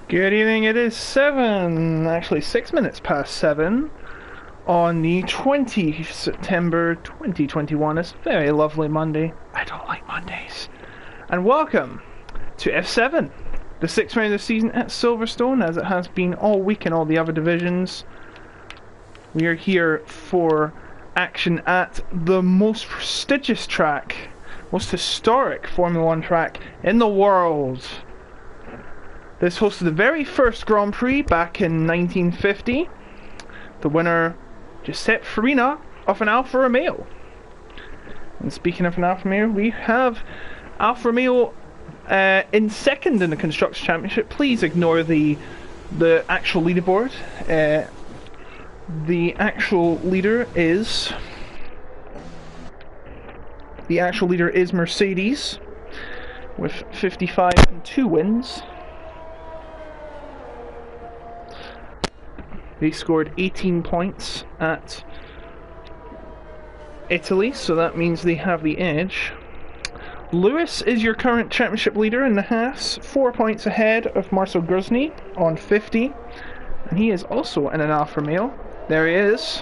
Good evening, it is 6 minutes past 7 on the 20th September 2021. It's a very lovely Monday. I don't like Mondays. And welcome to F7, the 6th round of the season at Silverstone, as it has been all week in all the other divisions. We are here for action at the most prestigious track, most historic Formula 1 track in the world. This hosted the very first Grand Prix back in 1950. The winner, Giuseppe Farina, of an Alfa Romeo. And speaking of an Alfa Romeo, we have Alfa Romeo in second in the Constructors' Championship. Please ignore the actual leaderboard. The actual leader is Mercedes with 55 and 2 wins. They scored 18 points at Italy, so that means they have the edge. Lewis is your current championship leader in the Haas, 4 points ahead of Marcel Gruzny on 50, and he is also in an Alfa Romeo. There he is.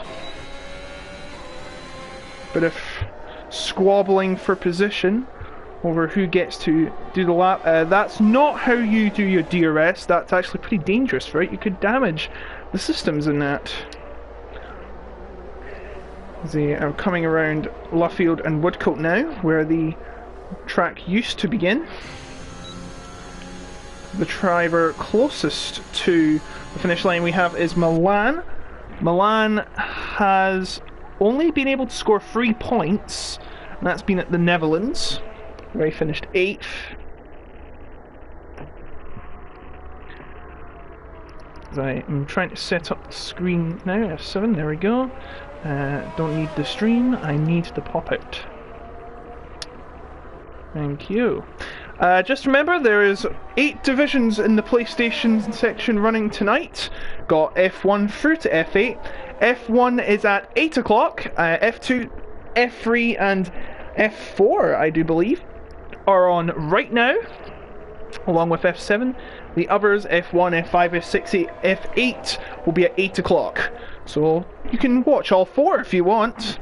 Bit of squabbling for position over who gets to do the lap. That's not how you do your DRS. That's actually pretty dangerous, right? You could damage the systems in that. They are coming around Luffield and Woodcote now, where the track used to begin. The driver closest to the finish line we have is Milan. Milan has only been able to score 3 points, and that's been at the Netherlands, where he finished 8th. Right, I'm trying to set up the screen now, F7, there we go. Don't need the stream, I need the pop-out. Thank you. Just remember, there is 8 divisions in the PlayStation section running tonight. Got F1 through to F8. F1 is at 8 o'clock. F2, F3 and F4, I do believe, are on right now, along with F7. The others, F1, F5, F6, F8, will be at 8 o'clock. So you can watch all 4 if you want.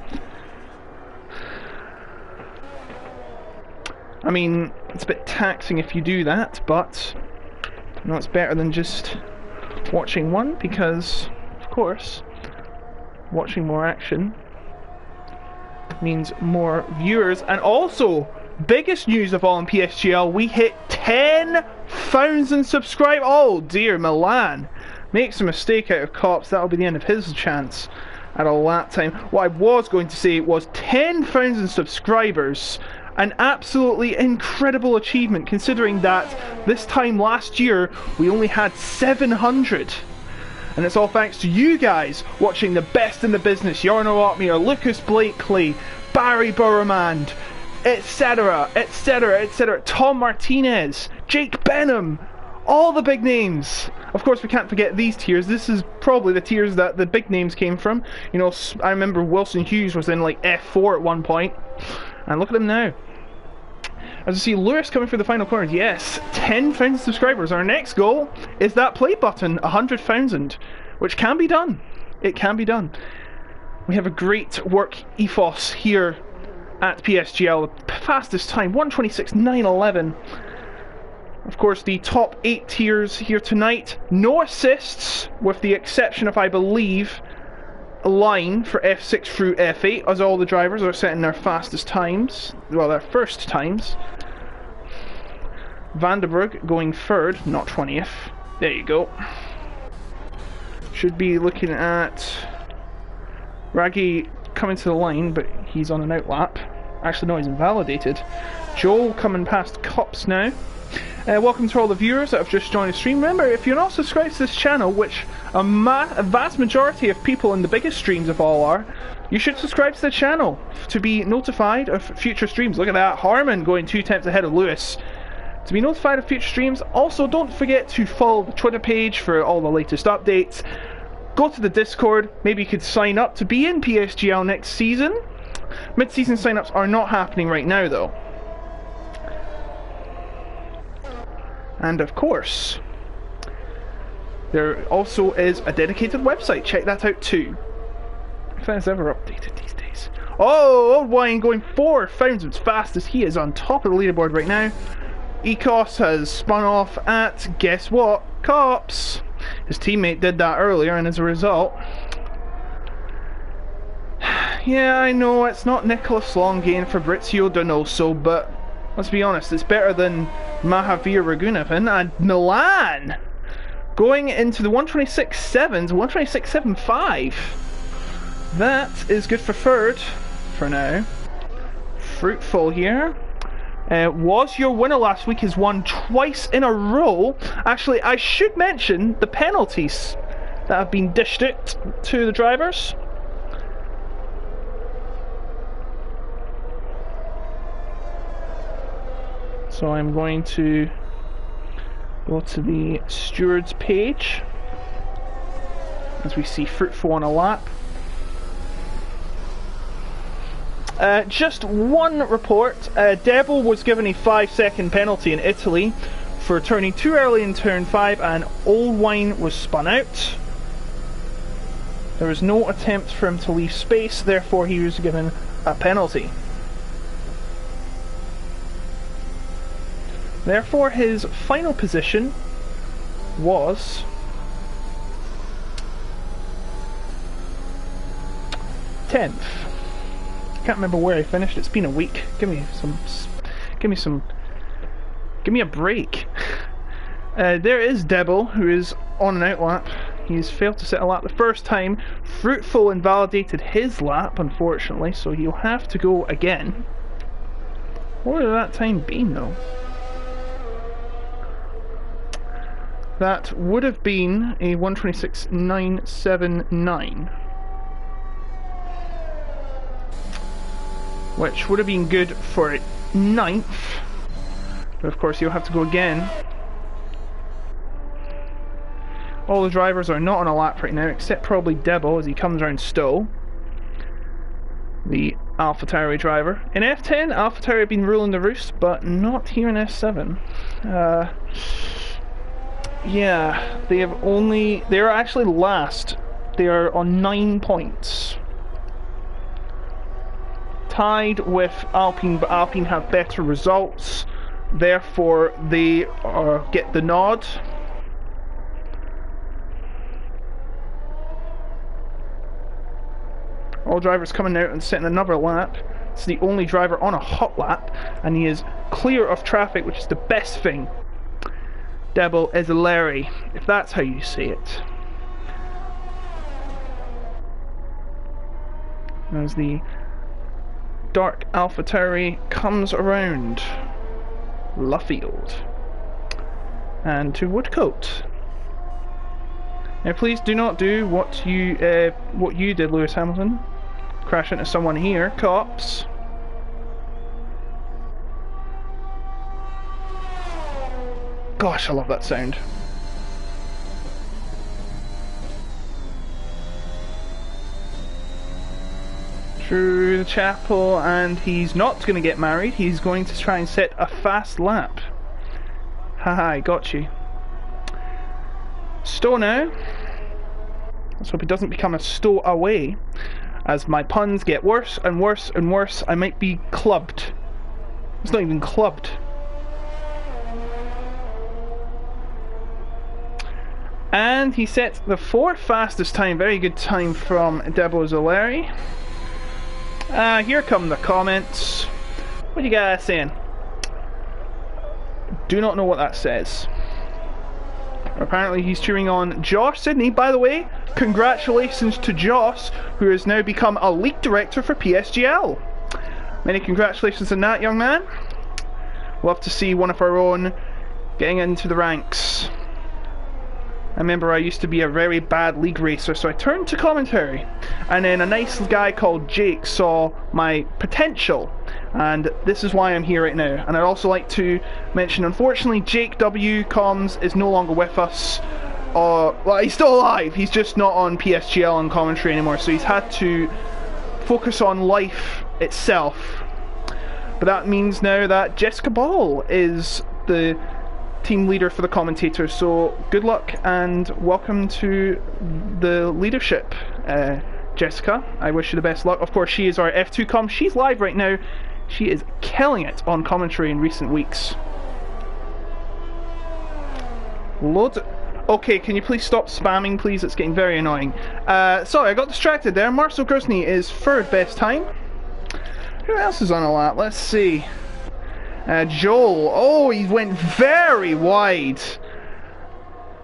I mean, it's a bit taxing if you do that, but you know, it's better than just watching one, because, of course, watching more action means more viewers. And also, biggest news of all in PSGL, we hit 10,000 subscribers. Oh dear, Milan makes a mistake out of Cops. That'll be the end of his chance at a lap time. What I was going to say was 10,000 subscribers. An absolutely incredible achievement, considering that this time last year we only had 700. And it's all thanks to you guys watching the best in the business. Jarno Otmere, Lucas Blakely, Barry Burrowman, etc, etc, etc, Tom Martinez, Jake Benham, all the big names. Of course, we can't forget these tiers. This is probably the tiers that the big names came from. You know, I remember Wilson Hughes was in like F4 at one point, and look at him now. As you see, Lewis coming through the final corner. Yes, 10,000 subscribers. Our next goal is that play button, 100,000, which can be done. It can be done. We have a great work ethos here at PSGL. The fastest time, 1:26.911. Of course, the top 8 tiers here tonight. No assists, with the exception of, I believe, a line for F6 through F8, as all the drivers are setting their fastest times. Well, their first times. Vandenberg going 3rd, not 20th. There you go. Should be looking at Raggy coming to the line, but he's on an outlap. Actually, no, he's invalidated. Joel coming past Cups now. Welcome to all the viewers that have just joined the stream. Remember, if you're not subscribed to this channel, which a vast majority of people in the biggest streams of all are, you should subscribe to the channel to be notified of future streams. Look at that, Harman going 2 tenths ahead of Lewis. To be notified of future streams. Also, don't forget to follow the Twitter page for all the latest updates. Go to the Discord. Maybe you could sign up to be in PSGL next season. Mid-season sign-ups are not happening right now, though. And of course, There also is a dedicated website, check that out too. If that's ever updated these days. Oh, Old Wine going 4 as fast as he is on top of the leaderboard right now. Ecos has spun off at, guess what, Cops. His teammate did that earlier, and as a result... Yeah, I know, it's not Nicholas Longgain, Fabrizio Donoso, but let's be honest, it's better than Mahavir Raghunathan and Milan! Going into the 126.7s, 126.75. That is good for third, for now. Fruitful here. Was your winner last week, has won twice in a row. Actually, I should mention the penalties that have been dished out to the drivers. So I'm going to go to the stewards page as we see Fruitful on a lap. Just one report. Devil was given a 5-second penalty in Italy for turning too early in turn 5, and Old Wine was spun out. There was no attempt for him to leave space, therefore he was given a penalty. Therefore his final position was 10th. Can't remember where I finished. It's been a week. Give me a break. There is Debble, who is on an out lap. He's failed to set a lap the first time. Fruitful invalidated his lap, unfortunately, so he'll have to go again. What would that time been, though? That would have been a 126.979. Which would have been good for 9th, but of course you'll have to go again. All the drivers are not on a lap right now, except probably Debo as he comes around Stowe, the AlphaTauri driver. In F10, AlphaTauri have been ruling the roost, but not here in F7. Yeah, they're actually last. They are on 9 points. Tied with Alpine, but Alpine have better results, therefore they get the nod. All drivers coming out and setting another lap. It's the only driver on a hot lap, and he is clear of traffic, which is the best thing. Devil is Larry, if that's how you say it. As the dark AlphaTauri comes around Luffield and to Woodcote. Now please do not do what you did, Lewis Hamilton. Crash into someone here. Cops. Gosh, I love that sound. Through the chapel, and he's not going to get married. He's going to try and set a fast lap. Haha, I got you. Stowe now. Let's hope he doesn't become a stow away. As my puns get worse and worse and worse, I might be clubbed. It's not even clubbed. And he sets the 4th fastest time. Very good time from Debo Zoleri. Here come the comments. What are you guys saying? Do not know what that says. Apparently he's cheering on Josh Sidney. By the way, congratulations to Josh, who has now become a league director for PSGL. Many congratulations on that, young man. Love to see one of our own getting into the ranks. I remember I used to be a very bad league racer, so I turned to commentary, and then a nice guy called Jake saw my potential, and this is why I'm here right now. And I'd also like to mention, unfortunately, Jake W. Combs is no longer with us. Well, he's still alive, he's just not on PSGL and commentary anymore, so he's had to focus on life itself. But that means now that Jessica Ball is the team leader for the commentators, so good luck and welcome to the leadership, Jessica. I wish you the best luck. Of course, she is our F2 com. She's live right now. She is killing it on commentary in recent weeks. Okay, can you please stop spamming, please? It's getting very annoying. Sorry, I got distracted there. Marcel Grosny is third best time. Who else is on a lap? Let's see. Joel. Oh, he went very wide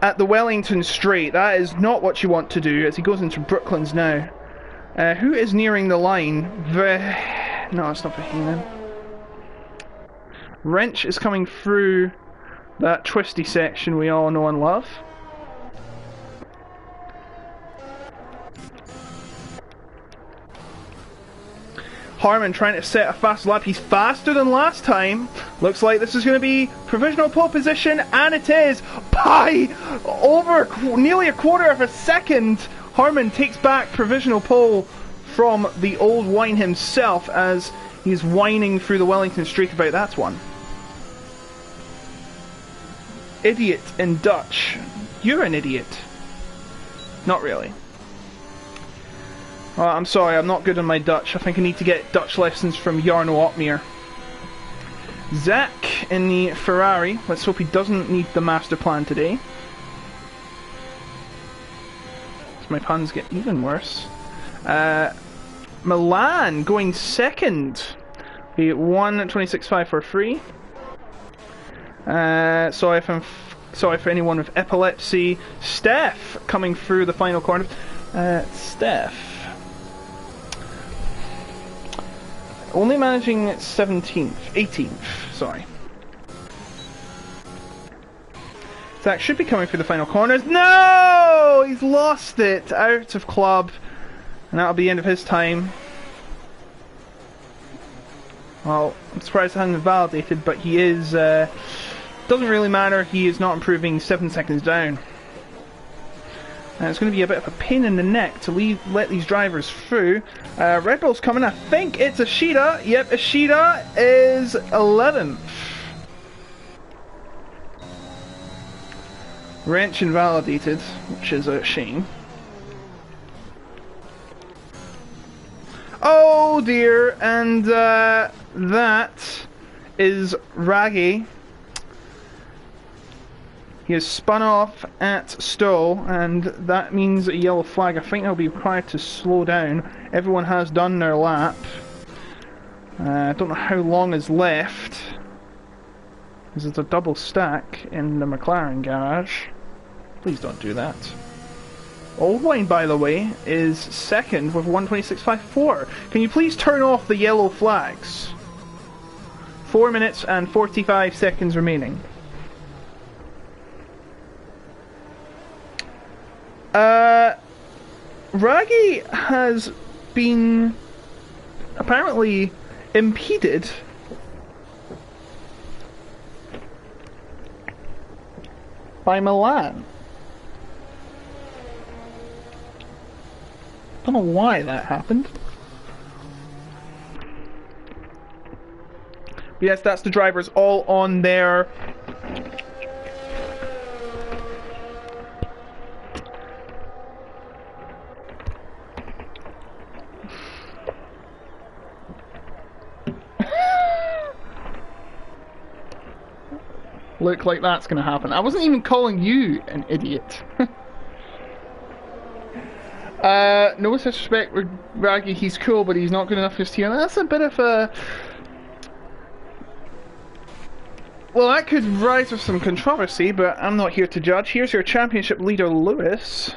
at the Wellington straight. That is not what you want to do as he goes into Brooklands now. Who is nearing the line? No, it's not Vahinan. Wrench is coming through that twisty section we all know and love. Harman trying to set a fast lap. He's faster than last time. Looks like this is going to be provisional pole position, and it is by over nearly a quarter of a second. Harman takes back provisional pole from the old wine himself as he's whining through the Wellington Straight about that one. Idiot in Dutch. You're an idiot. Not really. I'm sorry, I'm not good on my Dutch. I think I need to get Dutch lessons from Jarno Opmeer. Zach in the Ferrari. Let's hope he doesn't need the master plan today. My puns get even worse. Milan going second. We 1:26.5 for free. Sorry for anyone with epilepsy. Steph coming through the final corner. Steph. Only managing 17th, 18th, sorry. Zach should be coming through the final corners. No! He's lost it! Out of club. And that'll be the end of his time. Well, I'm surprised it hasn't been validated, but he is... doesn't really matter, he is not improving 7 seconds down. And it's going to be a bit of a pain in the neck to let these drivers through. Red Bull's coming, I think it's Ishida. Yep, Ishida is 11th. Wrench invalidated, which is a shame. Oh dear, and that is Raggy. He has spun off at Stowe, and that means a yellow flag. I think they'll be required to slow down. Everyone has done their lap. I don't know how long is left, because it's a double stack in the McLaren garage. Please don't do that. Old Wine, by the way, is second with 1:26.54. Can you please turn off the yellow flags? 4 minutes and 45 seconds remaining. Raggy has been apparently impeded by Milan. Don't know why that happened. But yes, that's the drivers all on their look like that's gonna happen. I wasn't even calling you an idiot. No disrespect with Raggy, he's cool, but he's not good enough for his team. That's a bit of a... Well, that could rise with some controversy, but I'm not here to judge. Here's your championship leader, Lewis.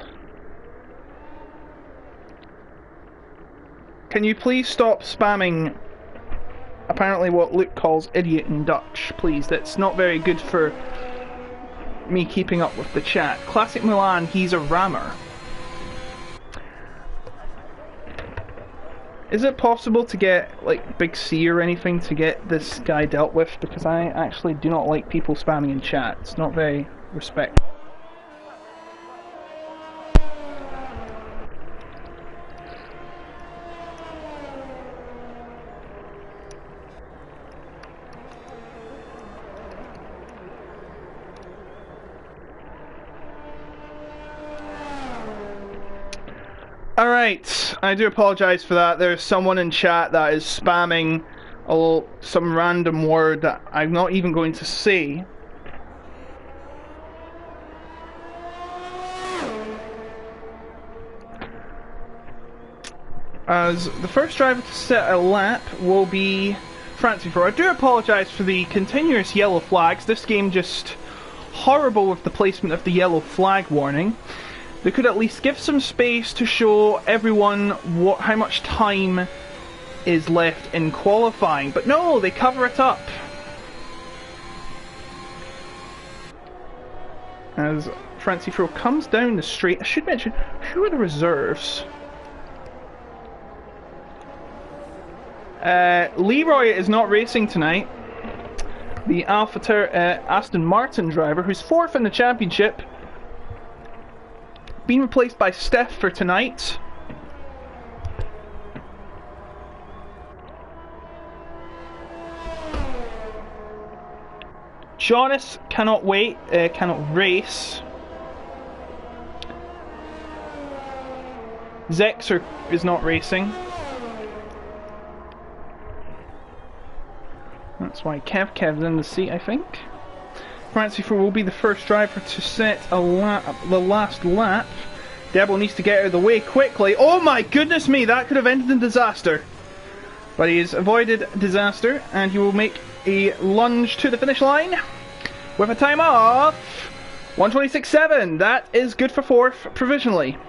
Can you please stop spamming apparently what Luke calls idiot in Dutch, please? That's not very good for me keeping up with the chat. Classic Milan, he's a rammer. Is it possible to get, like, Big C or anything to get this guy dealt with? Because I actually do not like people spamming in chat. It's not very respectful. Alright, I do apologise for that. There's someone in chat that is spamming some random word that I'm not even going to say. As the first driver to set a lap will be Francie4. I do apologise for the continuous yellow flags. This game just horrible with the placement of the yellow flag warning. They could at least give some space to show everyone how much time is left in qualifying. But no, they cover it up. As Francie4 comes down the straight, I should mention, who are the reserves? Leroy is not racing tonight. The Aston Martin driver, who's 4th in the championship, being replaced by Steph for tonight. Jonas cannot wait, cannot race. Zexer is not racing. That's why Kev's in the seat, I think. Francie4 will be the first driver to set the last lap. Debo needs to get out of the way quickly. Oh my goodness me, that could have ended in disaster. But he has avoided disaster, and he will make a lunge to the finish line with a time of 1:26.7. That is good for 4th provisionally.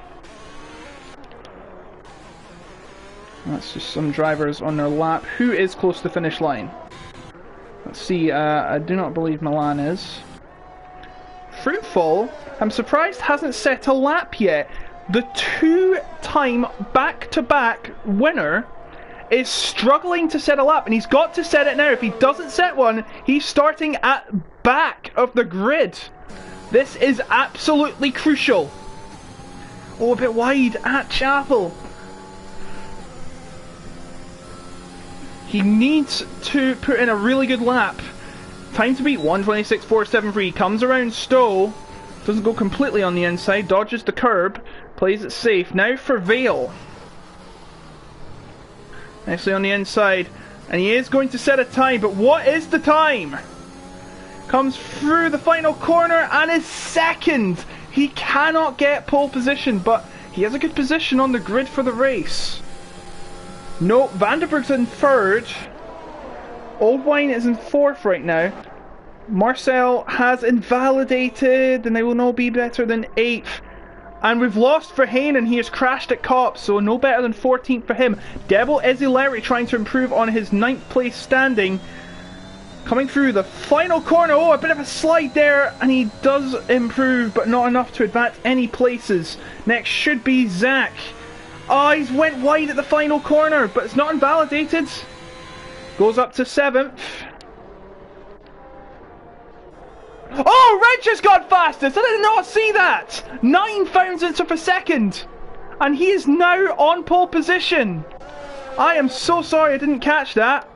That's just some drivers on their lap. Who is close to the finish line? Let's see, I do not believe Milan is. Fruitful, I'm surprised hasn't set a lap yet. The 2-time back-to-back winner is struggling to set a lap, and he's got to set it now. If he doesn't set one, he's starting at back of the grid. This is absolutely crucial. Oh, a bit wide at Chapel. He needs to put in a really good lap. Time to beat 1:26.473. Comes around Stowe. Doesn't go completely on the inside. Dodges the curb. Plays it safe. Now for Vale. Nicely on the inside. And he is going to set a time. But what is the time? Comes through the final corner and is second. He cannot get pole position. But he has a good position on the grid for the race. No, Vandenberg's in 3rd. Old Wine is in 4th right now. Marcel has invalidated, and they will no be better than 8th. And we've lost Verheyen, and he has crashed at Cops, so no better than 14th for him. Devil Ezileri trying to improve on his 9th place standing. Coming through the final corner. Oh, a bit of a slide there, and he does improve, but not enough to advance any places. Next should be Zach. Oh, he's went wide at the final corner, but it's not invalidated. Goes up to 7th. Oh, Reg just got fastest! I did not see that! 9 thousandths of a second! And he is now on pole position. I am so sorry I didn't catch that.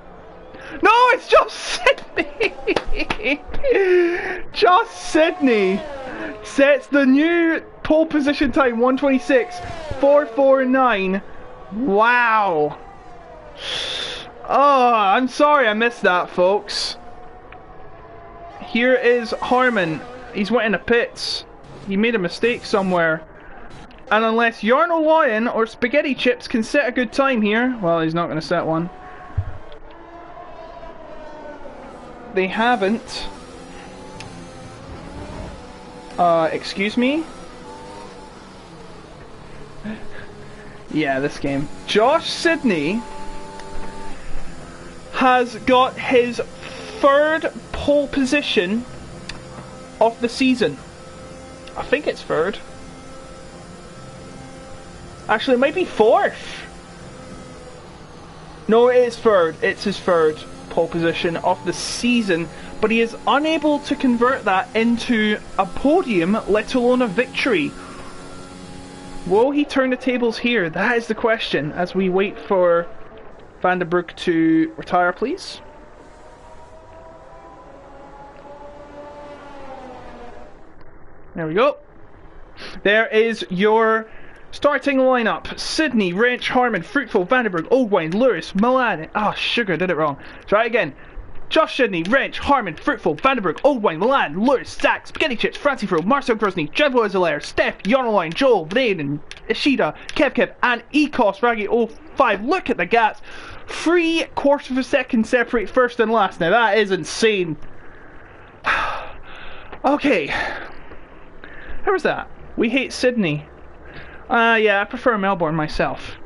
No, it's just Sydney! Just Sydney sets the new pole position time, 1:26.449. Wow. Oh, I'm sorry I missed that, folks. Here is Harmon. He's went in the pits. He made a mistake somewhere. And unless Jarno Lion or Spaghetti Chips can set a good time here, well, he's not going to set one. They haven't. Excuse me? Yeah, this game. Josh Sidney has got his 3rd pole position of the season. I think it's 3rd. Actually, it might be 4th. No, it is 3rd. It's his 3rd pole position of the season, but he is unable to convert that into a podium, let alone a victory. Will he turn the tables here? That is the question as we wait for Vandenberg to retire, please. There we go. There is your Starting lineup: Sydney, Wrench, Harmon, Fruitful, Vandenberg, Oldwine, Lewis, Milan. Ah, sugar, did it wrong. Try again. Josh Sydney, Wrench, Harmon, Fruitful, Vandenberg, Oldwine, Milan, Lewis, Zach, Spaghetti Chips, Francie Fro, Marcel Grosny, Jevo Azalair, Steph, Yarnoline, Joel, Vraden, Ishida, Kev, and Ecos Raggy 05. Look at the gaps. 3/4 of a second separate first and last. Now that is insane. Okay. How was that? We hate Sydney. Yeah, I prefer Melbourne myself.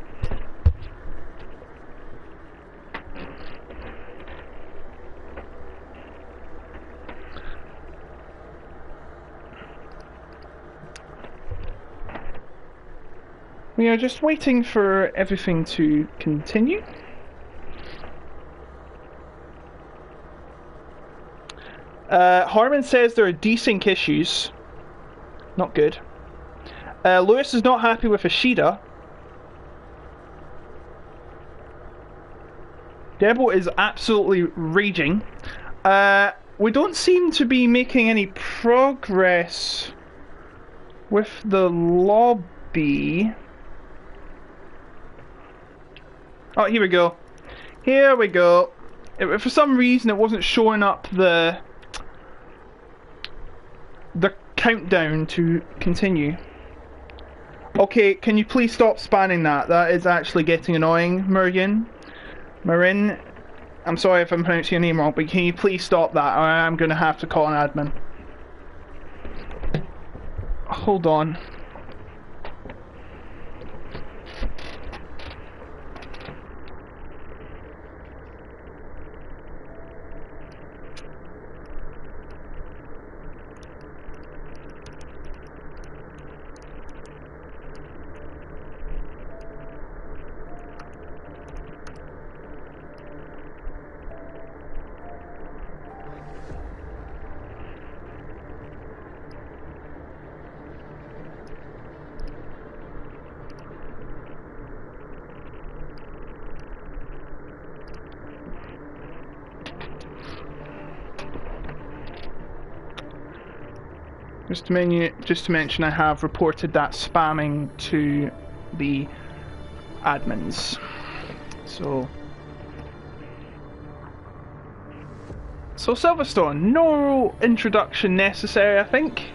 We are just waiting for everything to continue. Harmon says there are desync issues. Not good. Lewis is not happy with Ishida. Debo is absolutely raging. We don't seem to be making any progress with the lobby. Oh, here we go. Here we go. For some reason it wasn't showing up the countdown to continue. Okay, can you please stop spanning that? That is actually getting annoying, Marin. I'm sorry if I'm pronouncing your name wrong, but can you please stop that, or I'm gonna have to call an admin. Hold on. Just to mention, I have reported that spamming to the admins. So Silverstone, no introduction necessary, I think,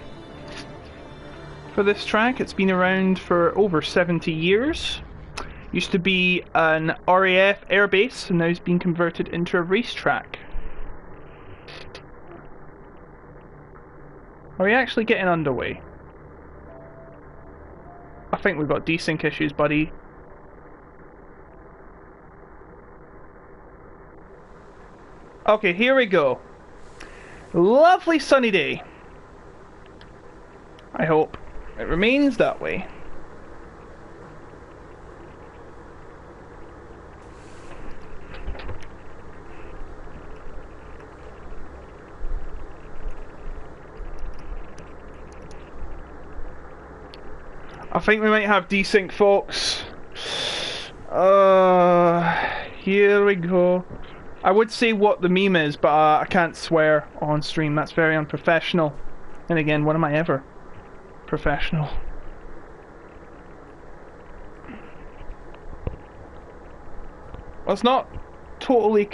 for this track. It's been around for over 70 years. Used to be an RAF airbase, and now it's been converted into a racetrack. Are we actually getting underway? I think we've got desync issues, buddy. Okay, here we go. Lovely sunny day. I hope it remains that way. I think we might have desync, folks. Here we go. I would say what the meme is, but I can't swear on stream. That's very unprofessional. And again, when am I ever professional? Well, it's not totally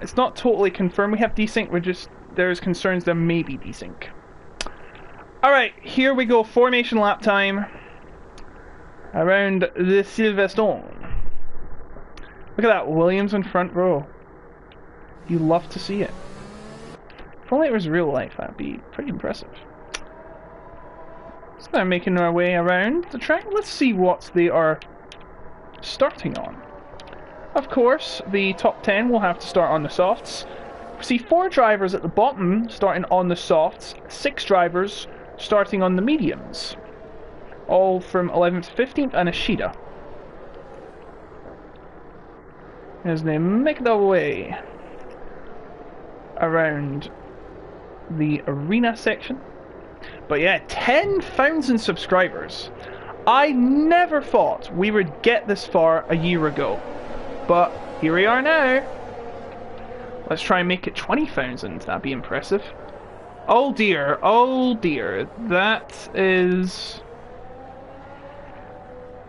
It's not totally confirmed we have desync. There's concerns there may be desync. Alright, here we go. Formation lap time around the Silverstone. Look at that, Williams in front row. You love to see it. If only it was real life, that'd be pretty impressive. So now making our way around the track. Let's see what they are starting on. Of course, the top 10 will have to start on the softs. We see 4 drivers at the bottom starting on the softs, 6 drivers starting on the mediums, all from 11th to 15th, and Ishida. As they make their way around the arena section. But yeah, 10,000 subscribers. I never thought we would get this far a year ago, but here we are now. Let's try and make it 20,000, that'd be impressive. Oh dear, oh dear. That is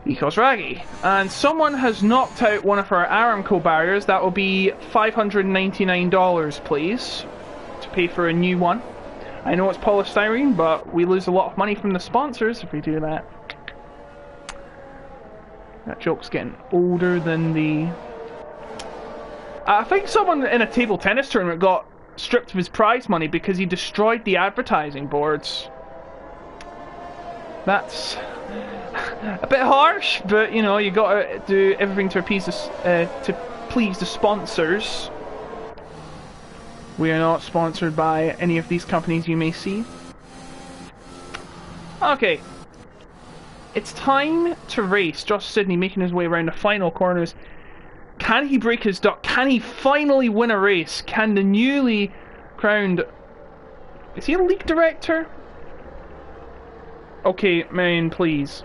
Ecos Raggy. And someone has knocked out one of our Aramco barriers. That will be $599, please, to pay for a new one. I know it's polystyrene, but we lose a lot of money from the sponsors if we do that. That joke's getting older than the... I think someone in a table tennis tournament got stripped of his prize money because he destroyed the advertising boards. That's a bit harsh, but you know, you gotta do everything to appease to please the sponsors. We are not sponsored by any of these companies you may see. Okay. It's time to race. Josh Sidney making his way around the final corners. Can he break his duck? Can he finally win a race? Can the newly crowned... Is he a league director? Okay, man, please.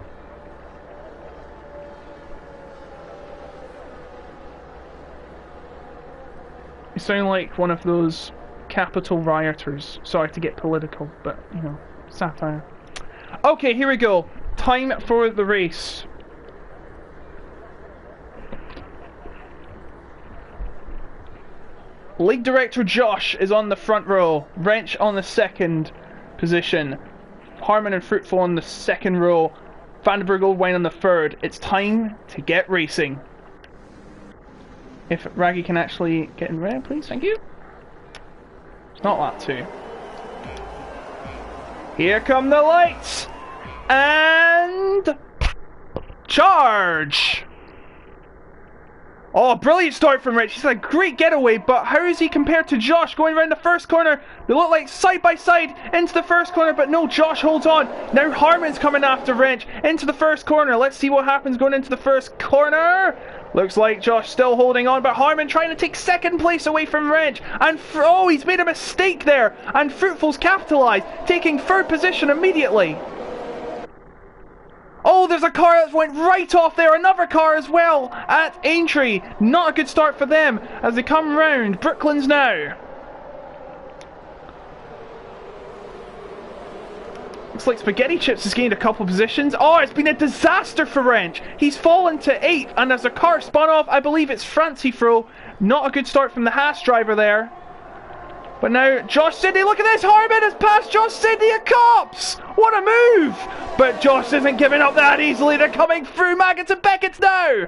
You sound like one of those capital rioters. Sorry to get political, but, you know, satire. Okay, here we go. Time for the race. League Director Josh is on the front row. Wrench on the second position. Harmon and Fruitful on the second row. Vandenberg Oldwine on the third. It's time to get racing. If Raggy can actually get in red, please. Thank you. It's not that too. Here come the lights. And... charge! Oh, brilliant start from Rich. He's a great getaway, but how is he compared to Josh going around the first corner? They look like side by side into the first corner, but no, Josh holds on. Now Harmon's coming after Wrench into the first corner. Let's see what happens going into the first corner. Looks like Josh still holding on, but Harmon trying to take second place away from Wrench. And oh, he's made a mistake there. And Fruitful's capitalised, taking third position immediately. Oh, there's a car that went right off there. Another car as well at Aintree. Not a good start for them as they come round. Brooklands now. Looks like Spaghetti Chips has gained a couple positions. Oh, it's been a disaster for Wrench. He's fallen to 8th, and as a car spun off, I believe it's Francie Fro. Not a good start from the Haas driver there. But now, Josh Sidney, look at this! Harmon has passed Josh Sidney at Cops! What a move! But Josh isn't giving up that easily. They're coming through Maggots and Beckett's now!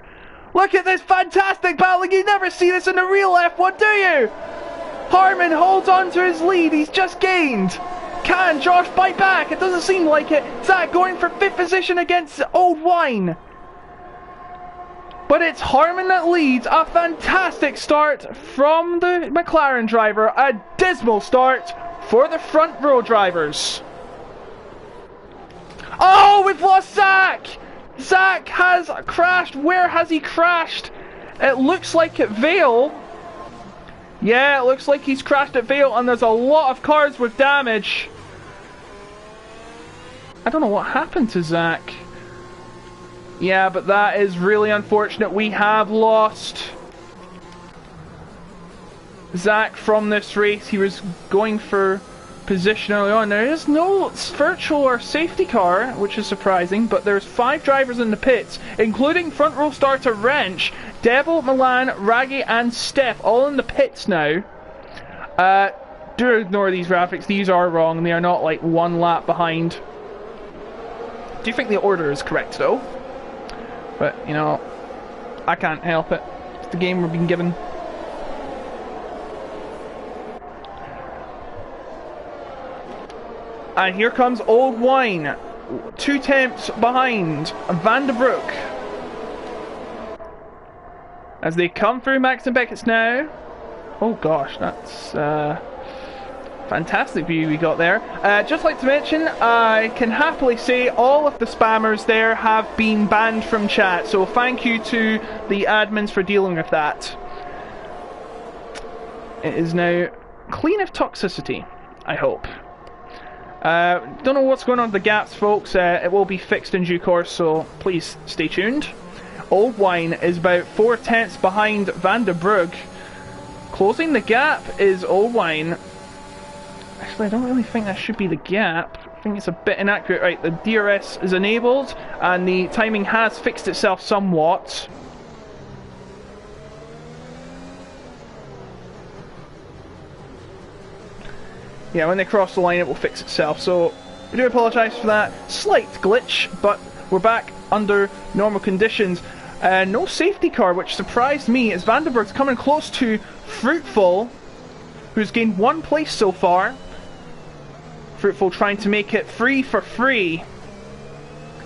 Look at this fantastic battle. You never see this in a real F1, do you? Harmon holds on to his lead. He's just gained. Can Josh bite back? It doesn't seem like it. Zach going for 5th position against Old Wine. But it's Harmon that leads. A fantastic start from the McLaren driver. A dismal start for the front row drivers. Oh, we've lost Zach! Zach has crashed. Where has he crashed? It looks like at Vale. Yeah, it looks like he's crashed at Vale, and there's a lot of cars with damage. I don't know what happened to Zach. Yeah, but that is really unfortunate. We have lost Zach from this race. He was going for position early on. There is no virtual or safety car, which is surprising, but there's 5 drivers in the pits, including front row starter Wrench, Devil, Milan, Raggy and Steph, all in the pits now. Do ignore these graphics. These are wrong. They are not like 1 lap behind. Do you think the order is correct though? But, you know, I can't help it. It's the game we're being given. And here comes Old Wine. 2 tenths behind Van de Broek. As they come through Max and Beckett's now. Oh gosh, that's fantastic view we got there. Just like to mention, I can happily say all of the spammers there have been banned from chat, so thank you to the admins for dealing with that. It is now clean of toxicity, I hope. Don't know what's going on with the gaps, folks. It will be fixed in due course, so please stay tuned. Old Wine is about 4 tenths behind Van de Broek. Closing the gap is Old Wine. Actually, I don't really think that should be the gap. I think it's a bit inaccurate. Right, the DRS is enabled, and the timing has fixed itself somewhat. Yeah, when they cross the line, it will fix itself. So, we do apologise for that slight glitch, but we're back under normal conditions. No safety car, which surprised me, as Vandenberg's coming close to Fruitful, who's gained 1 place so far. Fruitful trying to make it free for free.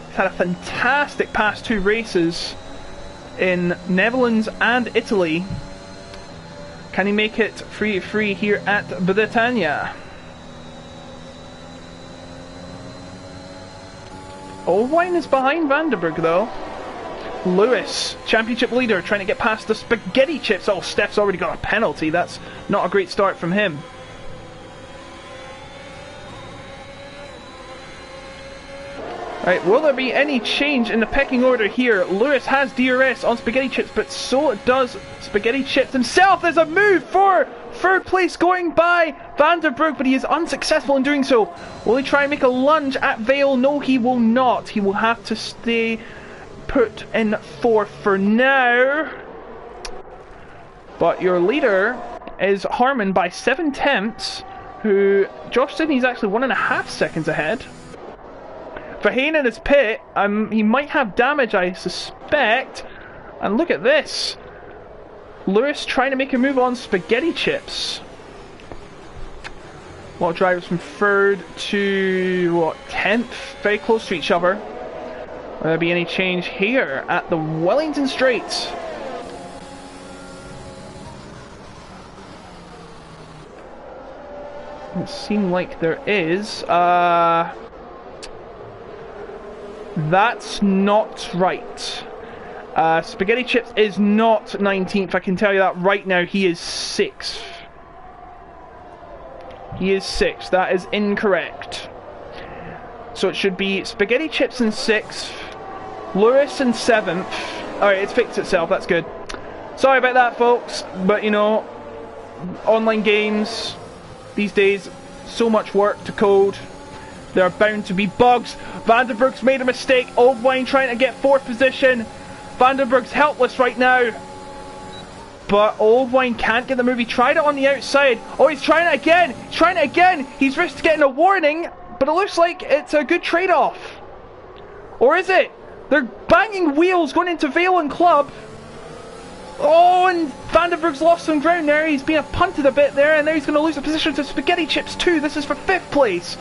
He's had a fantastic past 2 races in Netherlands and Italy. Can he make it free here at Britannia? Olwine is behind Vandenberg though. Lewis, championship leader, trying to get past the spaghetti chips. Oh, Steph's already got a penalty. That's not a great start from him. Right, will there be any change in the pecking order here? Lewis has DRS on spaghetti chips, but so does spaghetti chips himself. There's a move for third place going by Vandenberg, but he is unsuccessful in doing so. Will he try and make a lunge at Vale? No, he will not. He will have to stay put in fourth for now. But your leader is Harmon by 7/10, who Josh Sidney's actually 1.5 seconds ahead. Verheyen in his pit, he might have damage, I suspect. And look at this. Lewis trying to make a move on spaghetti chips. A lot of drivers from 3rd to, what, 10th? Very close to each other. Will there be any change here at the Wellington Straight? It seems like there is. That's not right. Spaghetti Chips is not 19th, I can tell you that right now. He is 6th. He is 6th, that is incorrect. So it should be Spaghetti Chips in 6th, Lewis in 7th. Alright, it's fixed itself, that's good. Sorry about that, folks, but you know, online games these days, so much work to code. There are bound to be bugs. Vandenberg's made a mistake. Oldwine trying to get 4th position. Vandenberg's helpless right now. But Oldwine can't get the move. He tried it on the outside. Oh, he's trying it again. He's trying it again. He's risked getting a warning. But it looks like it's a good trade-off. Or is it? They're banging wheels going into Vale and Club. Oh, and Vandenberg's lost some ground there. He's been punted a bit there. And now he's going to lose a position to Spaghetti Chips too. This is for 5th place.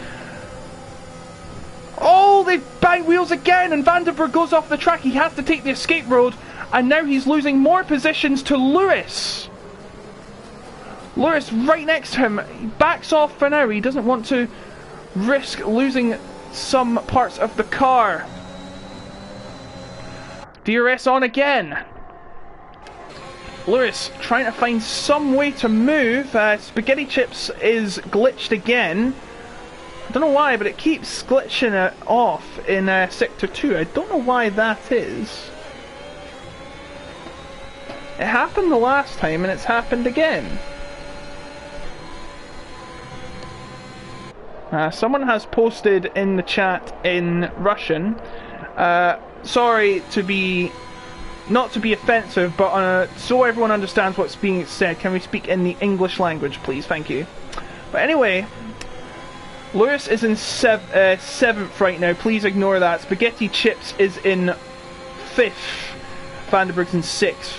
Oh, they've banged wheels again, and Vandenberg goes off the track. He has to take the escape road, and now he's losing more positions to Lewis. Lewis right next to him. He backs off for now. He doesn't want to risk losing some parts of the car. DRS on again. Lewis trying to find some way to move. Spaghetti Chips is glitched again. I don't know why, but it keeps glitching it off in Sector 2. I don't know why that is. It happened the last time, and it's happened again. Someone has posted in the chat in Russian. Sorry to be... not to be offensive, but so everyone understands what's being said, can we speak in the English language, please? Thank you. But anyway... Lewis is in 7th right now, please ignore that. Spaghetti Chips is in 5th. Vandenberg's in 6th.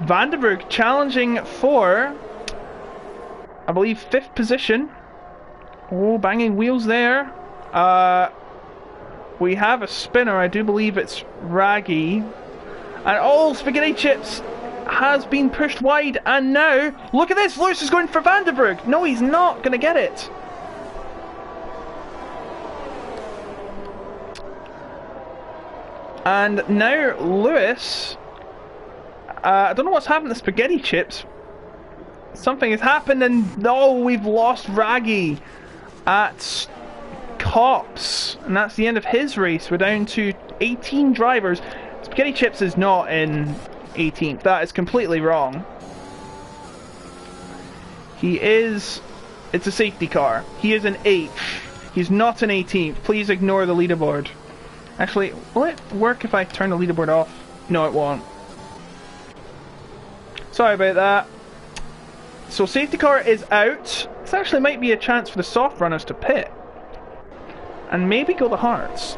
Vandenberg challenging for, I believe, 5th position. Oh, banging wheels there. We have a spinner, I do believe it's Raggy. And oh, Spaghetti Chips has been pushed wide, and now look at this. Lewis is going for Vandenberg. No, he's not going to get it. And now Lewis, I don't know what's happened to Spaghetti Chips. Something has happened, and no, we've lost Raggy at Cops, and that's the end of his race. We're down to 18 drivers. Spaghetti Chips is not in 18th. That is completely wrong. He is It's a safety car. He is an 8th. He's not an 18th. Please ignore the leaderboard. Actually, will it work if I turn the leaderboard off? No, it won't. Sorry about that. So safety car is out. This actually might be a chance for the soft runners to pit. And maybe go the hards.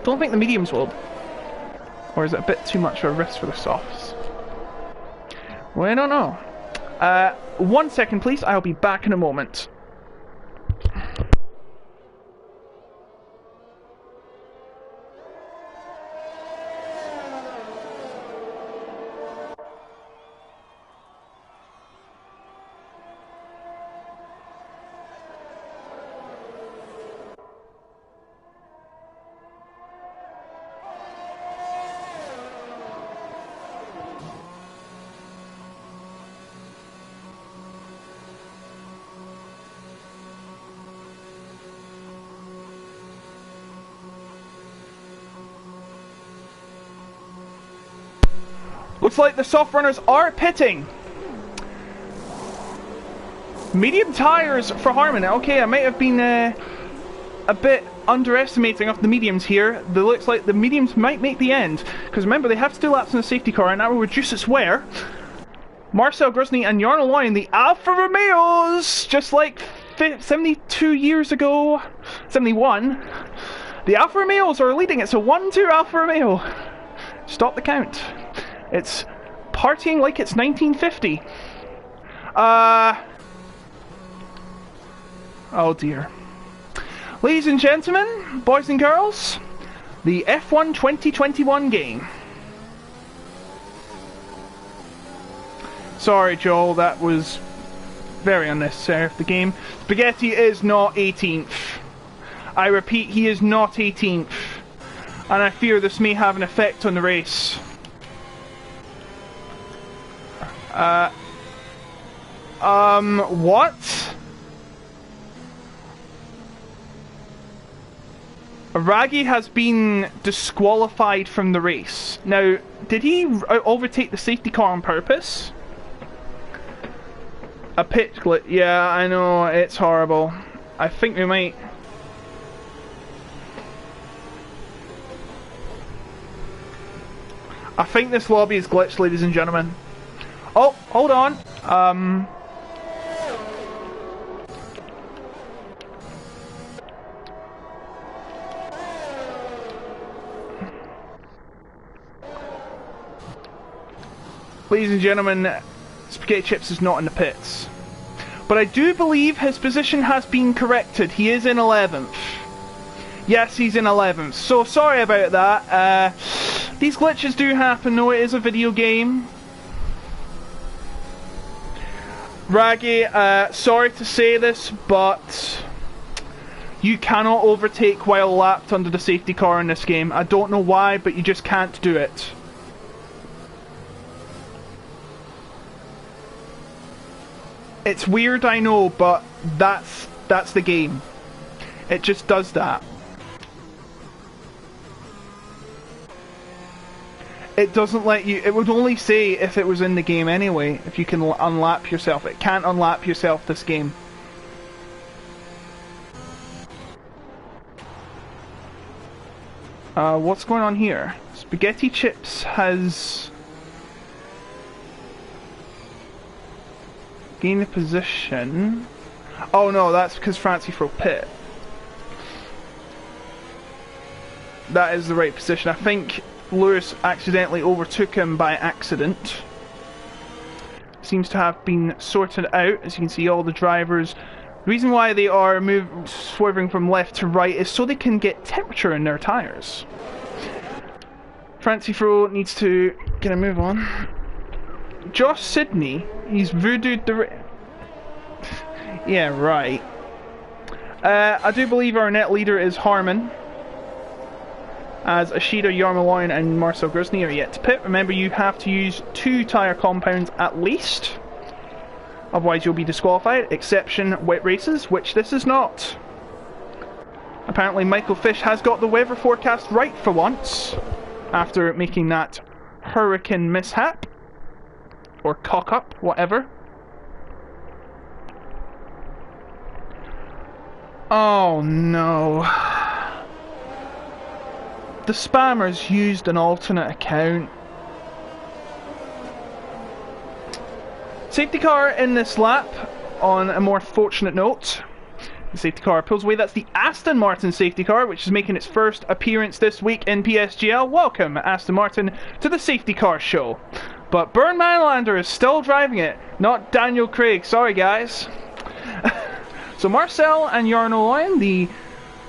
Don't think the mediums will. Or is it a bit too much of a risk for the softs? Well, I don't know. 1 second please, I'll be back in a moment. Looks like the soft runners are pitting. Medium tyres for Harman. Okay, I might have been a bit underestimating of the mediums here. It looks like the mediums might make the end. Because remember, they have to do laps in the safety car and that will reduce its wear. Marcel Grusny and Jarno Loyen, the Alfa Romeos, just like 72 years ago, 71. The Alfa Romeos are leading. It's a 1-2 Alfa Romeo. Stop the count. It's partying like it's 1950. Oh dear. Ladies and gentlemen, boys and girls, the F1 2021 game. Sorry, Joel, that was very unnecessary of the game. Spaghetti is not 18th. I repeat, he is not 18th. And I fear this may have an effect on the race. What? Raggy has been disqualified from the race. Now, did he overtake the safety car on purpose? A pit glitch. Yeah, I know, it's horrible. I think we might... I think this lobby is glitched, ladies and gentlemen. Oh, hold on. Ladies and gentlemen, Spaghetti Chips is not in the pits. But I do believe his position has been corrected. He is in 11th. Yes, he's in 11th. So sorry about that. These glitches do happen, though it is a video game. Raggy, sorry to say this, but you cannot overtake while lapped under the safety car in this game. I don't know why, but you just can't do it. It's weird, I know, but that's the game. It just does that. It doesn't let you, it would only say if it was in the game anyway, if you can unlap yourself. It can't unlap yourself this game. What's going on here? Spaghetti Chips has gained a position. Oh no, that's because Francie Fro pit. That is the right position. I think Lewis accidentally overtook him by accident. Seems to have been sorted out. As you can see, all the drivers. The reason why they are swerving from left to right is so they can get temperature in their tyres. Francie Fro needs to get a move on. Josh Sidney, he's voodooed the... Yeah, right. I do believe our net leader is Harman, as Ashida, Jarno Loyen and Marcel Grusny are yet to pit. Remember, you have to use 2 tyre compounds at least, otherwise you'll be disqualified. Exception, wet races, which this is not. Apparently Michael Fish has got the weather forecast right for once, after making that hurricane mishap. Or cock up, whatever. Oh no. The spammers used an alternate account. Safety car in this lap, on a more fortunate note. The safety car pulls away. That's the Aston Martin safety car, which is making its first appearance this week in PSGL. Welcome, Aston Martin, to the safety car show. But Bernd Manlander is still driving it, not Daniel Craig. Sorry, guys. So Marcel and Jarno Loyen, the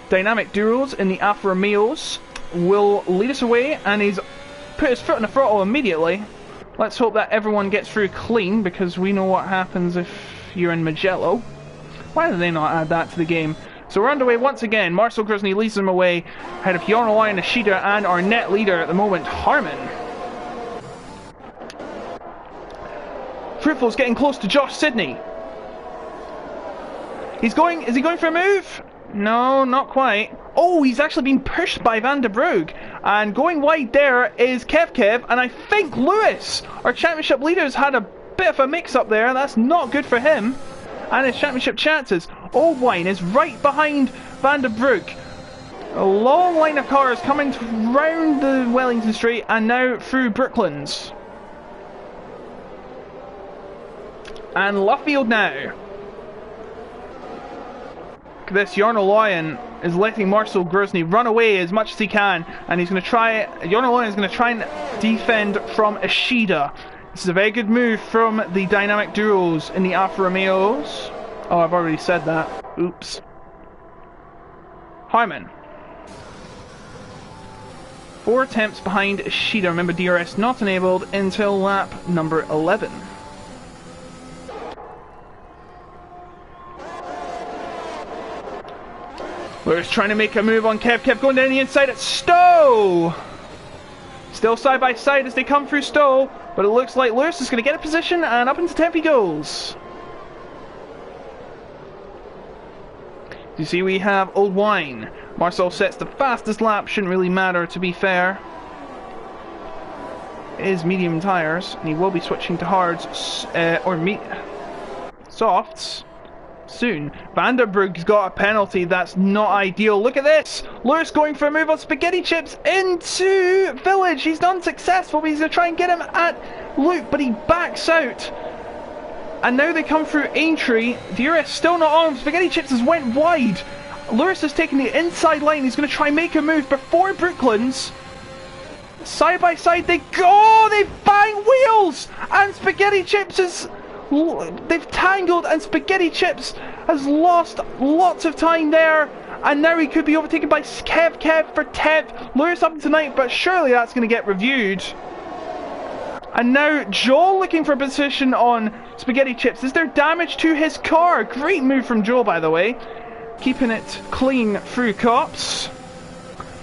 dynamic duos in the Alfa Romeos, will lead us away, and he's put his foot on the throttle immediately. Let's hope that everyone gets through clean, because we know what happens if you're in Mugello. Why did they not add that to the game? So we're underway once again. Marcel Gruzny leads them away ahead of Jarno Loyen, Ishida, and our net leader at the moment, Harman. Fruitful's getting close to Josh Sidney. Is he going for a move? No, not quite. Oh, he's actually been pushed by Van der Brugge. And going wide there is Kev, and I think Lewis, our championship leader, has had a bit of a mix-up there. That's not good for him and his championship chances. Old Wine is right behind Van der Brugge. A long line of cars coming round the Wellington Straight and now through Brooklands. And Luffield now. This Jarno Loyen is letting Marcel Gruzny run away as much as he can, and he's going to try. Jarno Loyen is going to try and defend from Ishida. This is a very good move from the dynamic duos in the Alfa Romeos. Oh, I've already said that. Oops. Harman. 4 attempts behind Ishida. Remember, DRS not enabled until lap number 11. Lewis trying to make a move on Kev going down the inside at Stowe! Still side by side as they come through Stowe, but it looks like Lewis is going to get a position, and up into 10th he goes. You see, we have Old Wine. Marcel sets the fastest lap, shouldn't really matter to be fair. It is medium tyres, and he will be switching to hards, softs. Soon. Van der Brugge's got a penalty. That's not ideal. Look at this. Lewis going for a move on Spaghetti Chips into Village. He's unsuccessful, but he's going to try and get him at Luke, but he backs out. And now they come through Aintree. DRS still not on. Spaghetti Chips has went wide. Lewis has taken the inside line. He's going to try and make a move before Brooklands. Side by side they go. They bang wheels. And Spaghetti Chips is... They've tangled, and Spaghetti Chips has lost lots of time there, and now he could be overtaken by Kev for 10th. Lewis up tonight, but surely that's going to get reviewed. And now Joel looking for a position on Spaghetti Chips. Is there damage to his car? Great move from Joel, by the way, keeping it clean through cops.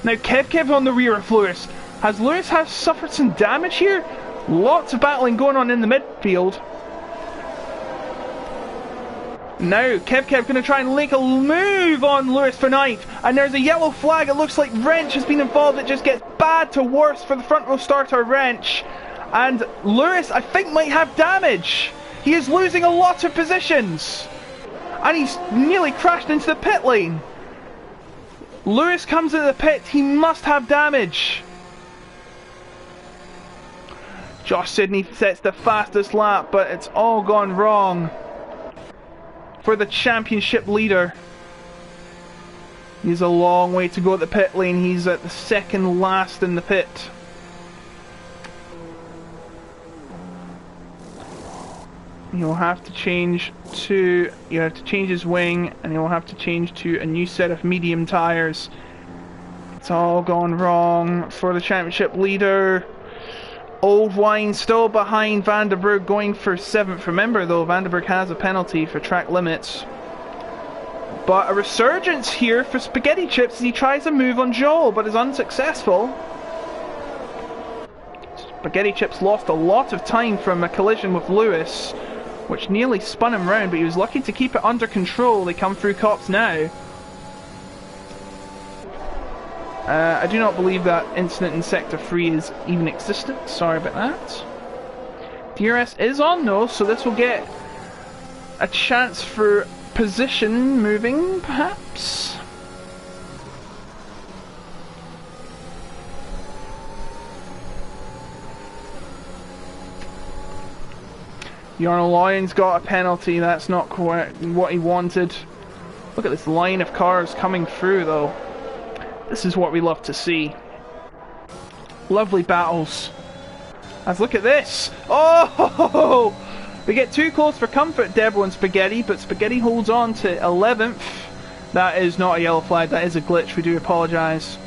Now Kev on the rear of Lewis. Has Lewis suffered some damage here? Lots of battling going on in the midfield. Now, Kev going to try and make a move on Lewis for 9th, and there's a yellow flag. It looks like Wrench has been involved. It just gets bad to worse for the front row starter Wrench, and Lewis, I think, might have damage. He is losing a lot of positions, and he's nearly crashed into the pit lane. Lewis comes into the pit. He must have damage. Josh Sidney sets the fastest lap, but it's all gone wrong for the championship leader. He's a long way to go at the pit lane. He's at the second last in the pit. He'll have to change to... You have to change his wing, and he'll have to change to a new set of medium tyres. It's all gone wrong for the championship leader. Old Wine still behind Van der Brugge, going for 7th. Remember though, Van der Brugge has a penalty for track limits. But a resurgence here for Spaghetti Chips as he tries a move on Joel, but is unsuccessful. Spaghetti Chips lost a lot of time from a collision with Lewis, which nearly spun him round, but he was lucky to keep it under control. They come through cops now. I do not believe that incident in Sector 3 is even existent. Sorry about that. DRS is on though, so this will get a chance for position moving, perhaps? Jarno Lion's got a penalty. That's not quite what he wanted. Look at this line of cars coming through, though. This is what we love to see. Lovely battles. Let's look at this. Oh! We get too close for comfort, Debo and Spaghetti, but Spaghetti holds on to 11th. That is not a yellow flag. That is a glitch. We do apologise.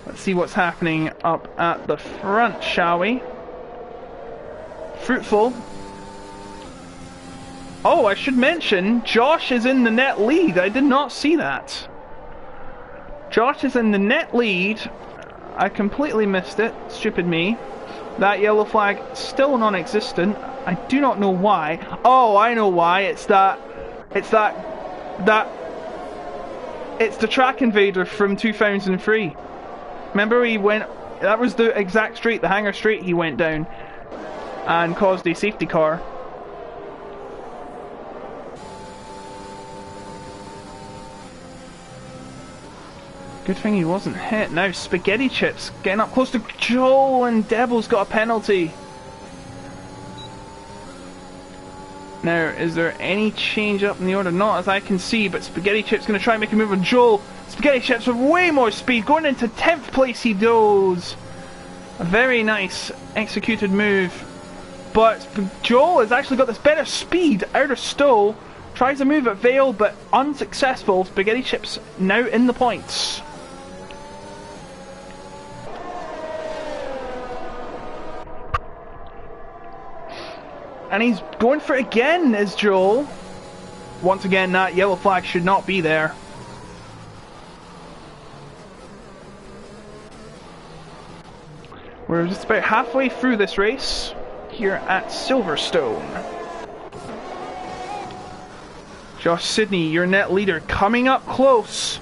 Let's see what's happening up at the front, shall we? Fruitful. Oh, I should mention, Josh is in the net lead. I did not see that. Josh is in the net lead. I completely missed it. Stupid me. That yellow flag still non-existent. I do not know why. Oh, I know why. It's the track invader from 2003. Remember he went, that was the exact straight, the hangar straight he went down and caused a safety car. Good thing he wasn't hit. Now Spaghetti Chips getting up close to Joel, and Devil's got a penalty. Now, is there any change up in the order? Not as I can see, but Spaghetti Chips going to try and make a move on Joel. Spaghetti Chips with way more speed, going into 10th place he goes. A very nice executed move. But Joel has actually got this better speed out of Stowe. Tries a move at Vale, but unsuccessful. Spaghetti Chips now in the points. And he's going for it again, is Joel. Once again, that yellow flag should not be there. We're just about halfway through this race here at Silverstone. Josh Sidney, your net leader, coming up close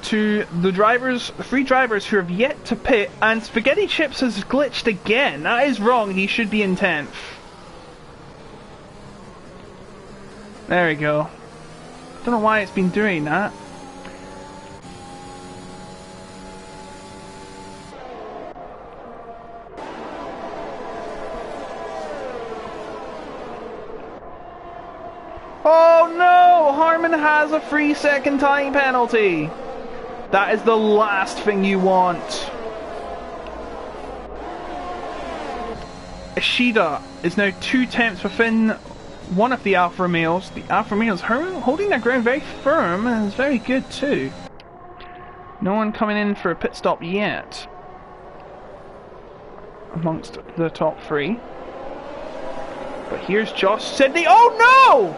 to the drivers, the three drivers who have yet to pit, and Spaghetti Chips has glitched again. That is wrong, he should be in 10th. There we go. Don't know why it's been doing that. Oh no! Harmon has a 3-second time penalty. That is the last thing you want. Ishida is now 2/10 within one of the Alfa Romeos. The Alfa Romeos holding their ground very firm, and is very good too. No one coming in for a pit stop yet amongst the top three. But here's Josh Sidney. Oh no!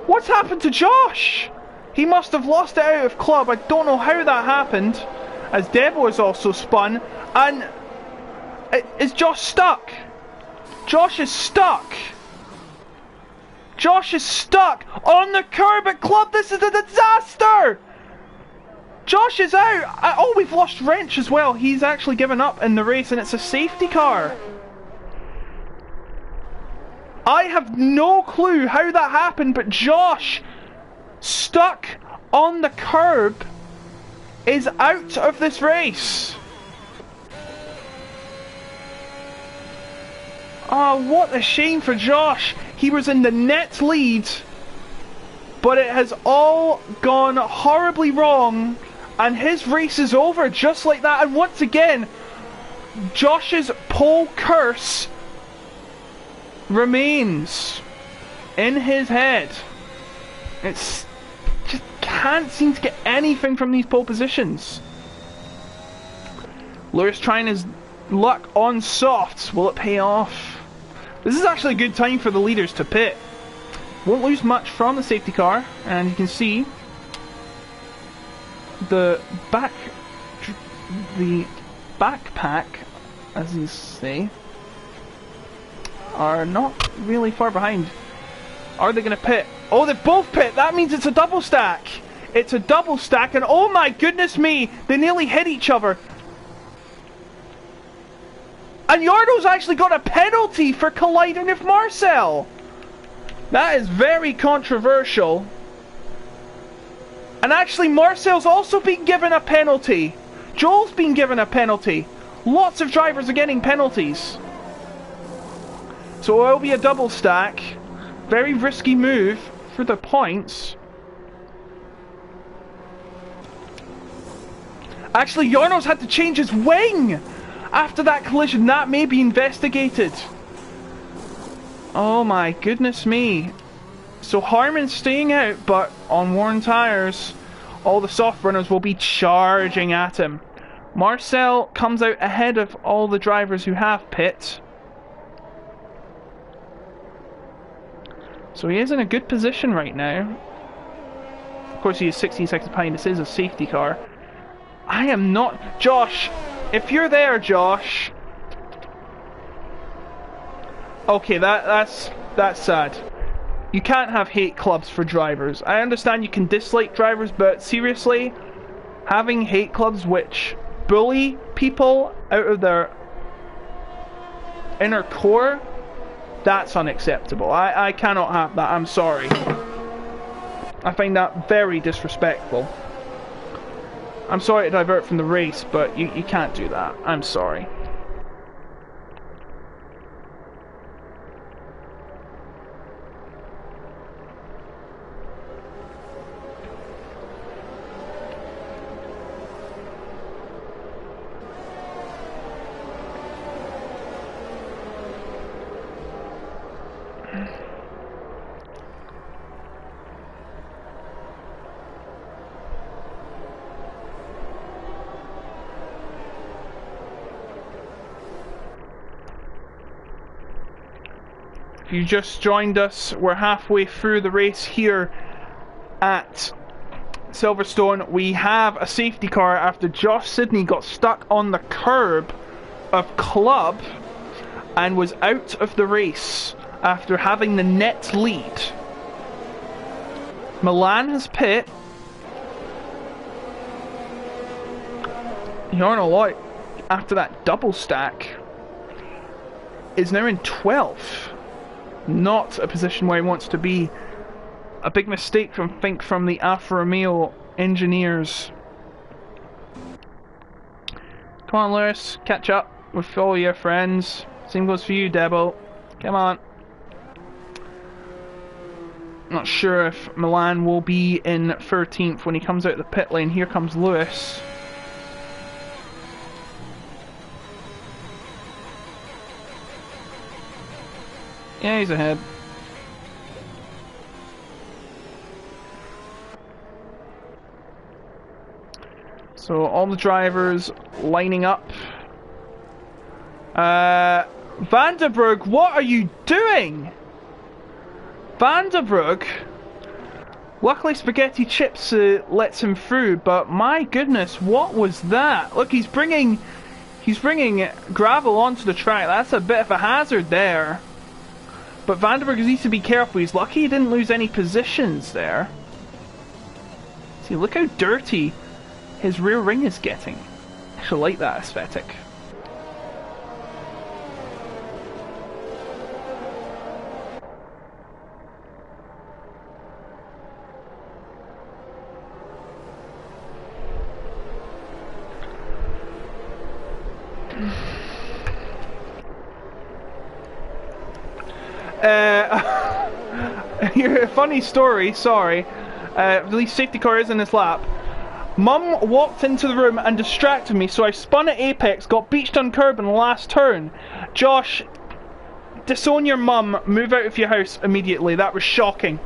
What's happened to Josh? He must have lost it out of club. I don't know how that happened, as Debo is also spun. And is Josh stuck? Josh is stuck. Josh is stuck on the curb at club. This is a disaster. Josh is out. Oh, we've lost Wrench as well. He's actually given up in the race, and it's a safety car. I have no clue how that happened, but Josh, stuck on the curb, is out of this race. Oh, what a shame for Josh. He was in the net lead, but it has all gone horribly wrong, and his race is over just like that. And once again, Josh's pole curse remains in his head. It's just can't seem to get anything from these pole positions. Lewis trying his luck on softs. Will it pay off? This is actually a good time for the leaders to pit. Won't lose much from the safety car, and you can see the backpack, as you say, are not really far behind. Are they going to pit? Oh, they've both pit. That means it's a double stack. It's a double stack, and oh my goodness me, they nearly hit each other. And Yarno's actually got a penalty for colliding with Marcel. That is very controversial. And actually Marcel's also been given a penalty. Joel's been given a penalty. Lots of drivers are getting penalties. So it will be a double stack. Very risky move for the points. Actually, Jarno's had to change his wing after that collision. That may be investigated. Oh my goodness me. So Harmon's staying out, but on worn tyres, all the soft runners will be charging at him. Marcel comes out ahead of all the drivers who have pit. So he is in a good position right now. Of course he is 16 seconds behind. This is a safety car. I am not... Josh, if you're there, Josh... Okay, that's sad. You can't have hate clubs for drivers. I understand you can dislike drivers, but seriously, having hate clubs which bully people out of their inner core, that's unacceptable. I cannot have that. I'm sorry. I find that very disrespectful. I'm sorry to divert from the race, but you can't do that. I'm sorry. If you just joined us, we're halfway through the race here at Silverstone. We have a safety car after Josh Sidney got stuck on the curb of Club and was out of the race after having the net lead. Milan has pit. Jarno Lloyd, after that double stack, is now in 12th. Not a position where he wants to be. A big mistake from the Alfa Romeo engineers. Come on, Lewis, catch up with all your friends. Same goes for you, Debo. Come on. Not sure if Milan will be in 13th when he comes out of the pit lane. Here comes Lewis. Yeah, he's ahead. So all the drivers lining up. Vanderbrug, what are you doing? Vanderbrug. Luckily Spaghetti Chips lets him through, but my goodness, what was that? Look, he's bringing gravel onto the track. That's a bit of a hazard there. But Vanderbrug needs to be careful. He's lucky he didn't lose any positions there. See, look how dirty his rear ring is getting. I actually like that aesthetic. Funny story, sorry. The safety car is in his lap. Mum walked into the room and distracted me, so I spun at apex, got beached on curb in the last turn. Josh, disown your mum, move out of your house immediately. That was shocking.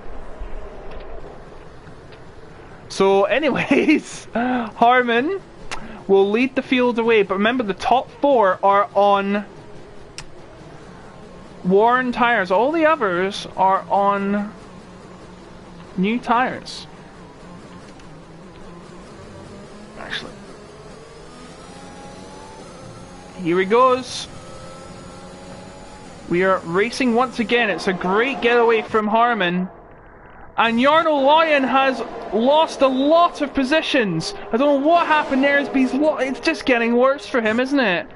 So anyways, Harmon will lead the field away, but remember the top 4 are on worn tyres. All the others are on new tyres. Actually, here he goes. We are racing once again. It's a great getaway from Harmon. And Jarno Lion has lost a lot of positions. I don't know what happened there, but it's just getting worse for him, isn't it?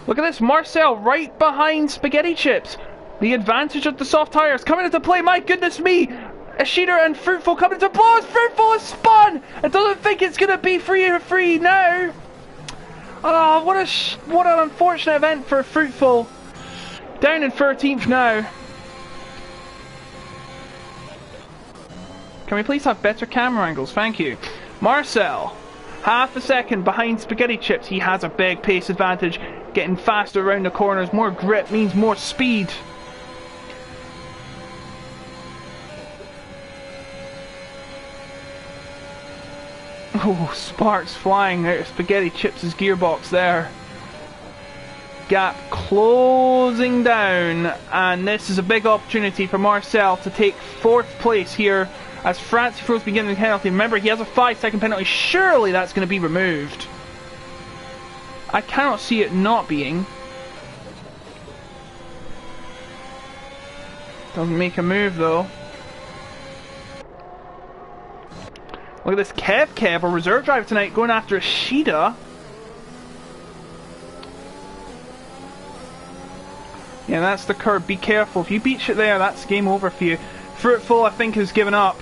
Look at this, Marcel right behind Spaghetti Chips. The advantage of the soft tires coming into play. My goodness me! Ishida and Fruitful coming into blows. Fruitful is spun. It doesn't think it's gonna be free now. Oh, what an unfortunate event for Fruitful. Down in 13th now. Can we please have better camera angles? Thank you. Marcel, half a second behind Spaghetti Chips. He has a big pace advantage. Getting faster around the corners. More grip means more speed. Oh, sparks flying out of Spaghetti Chips' gearbox there. Gap closing down, and this is a big opportunity for Marcel to take 4th place here as Francie Fro's beginning the penalty. Remember, he has a 5-second penalty. Surely that's going to be removed. I cannot see it not being. Doesn't make a move though. Look at this Kev, a reserve driver tonight, going after Ishida. Yeah, that's the curb. Be careful. If you beach it there, that's game over for you. Fruitful, I think, has given up.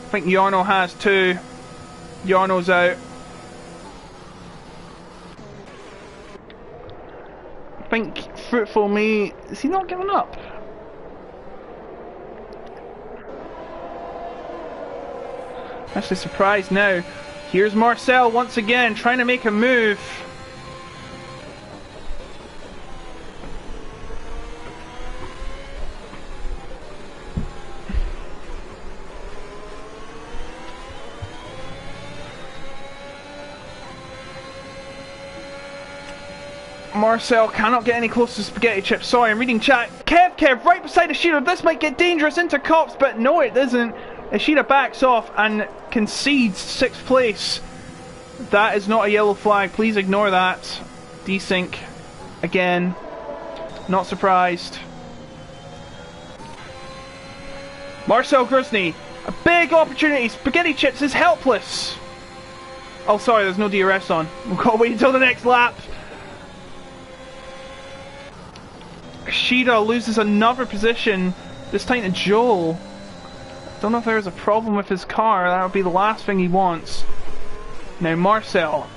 I think Yarno has too. Yarno's out. I think Fruitful may... Is he not giving up? Actually surprised now. Here's Marcel once again trying to make a move. Marcel cannot get any closer to Spaghetti Chips. Sorry, I'm reading chat. Kev right beside Ishida. This might get dangerous into cops, but no, it isn't. Ishida backs off and concedes 6th place. That is not a yellow flag. Please ignore that. Desync again. Not surprised. Marcel Grusny, a big opportunity. Spaghetti Chips is helpless. Oh, sorry, there's no DRS on. We've got to wait until the next lap. Ishida loses another position, this time to Joel. Don't know if there's a problem with his car. That would be the last thing he wants. Now Marcel.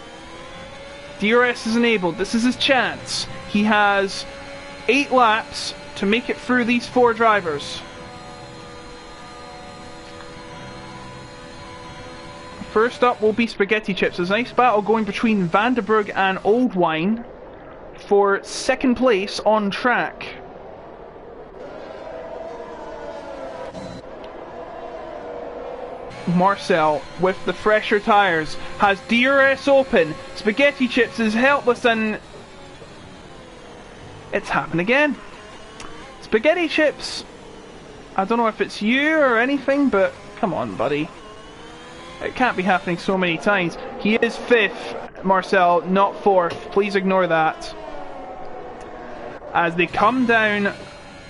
DRS is enabled. This is his chance. He has 8 laps to make it through these 4 drivers. First up will be Spaghetti Chips. There's a nice battle going between Vandenberg and Old Wine for 2nd place on track. Marcel, with the fresher tyres, has DRS open. Spaghetti Chips is helpless and... It's happened again. Spaghetti Chips, I don't know if it's you or anything, but come on, buddy. It can't be happening so many times. He is 5th, Marcel, not 4th. Please ignore that. As they come down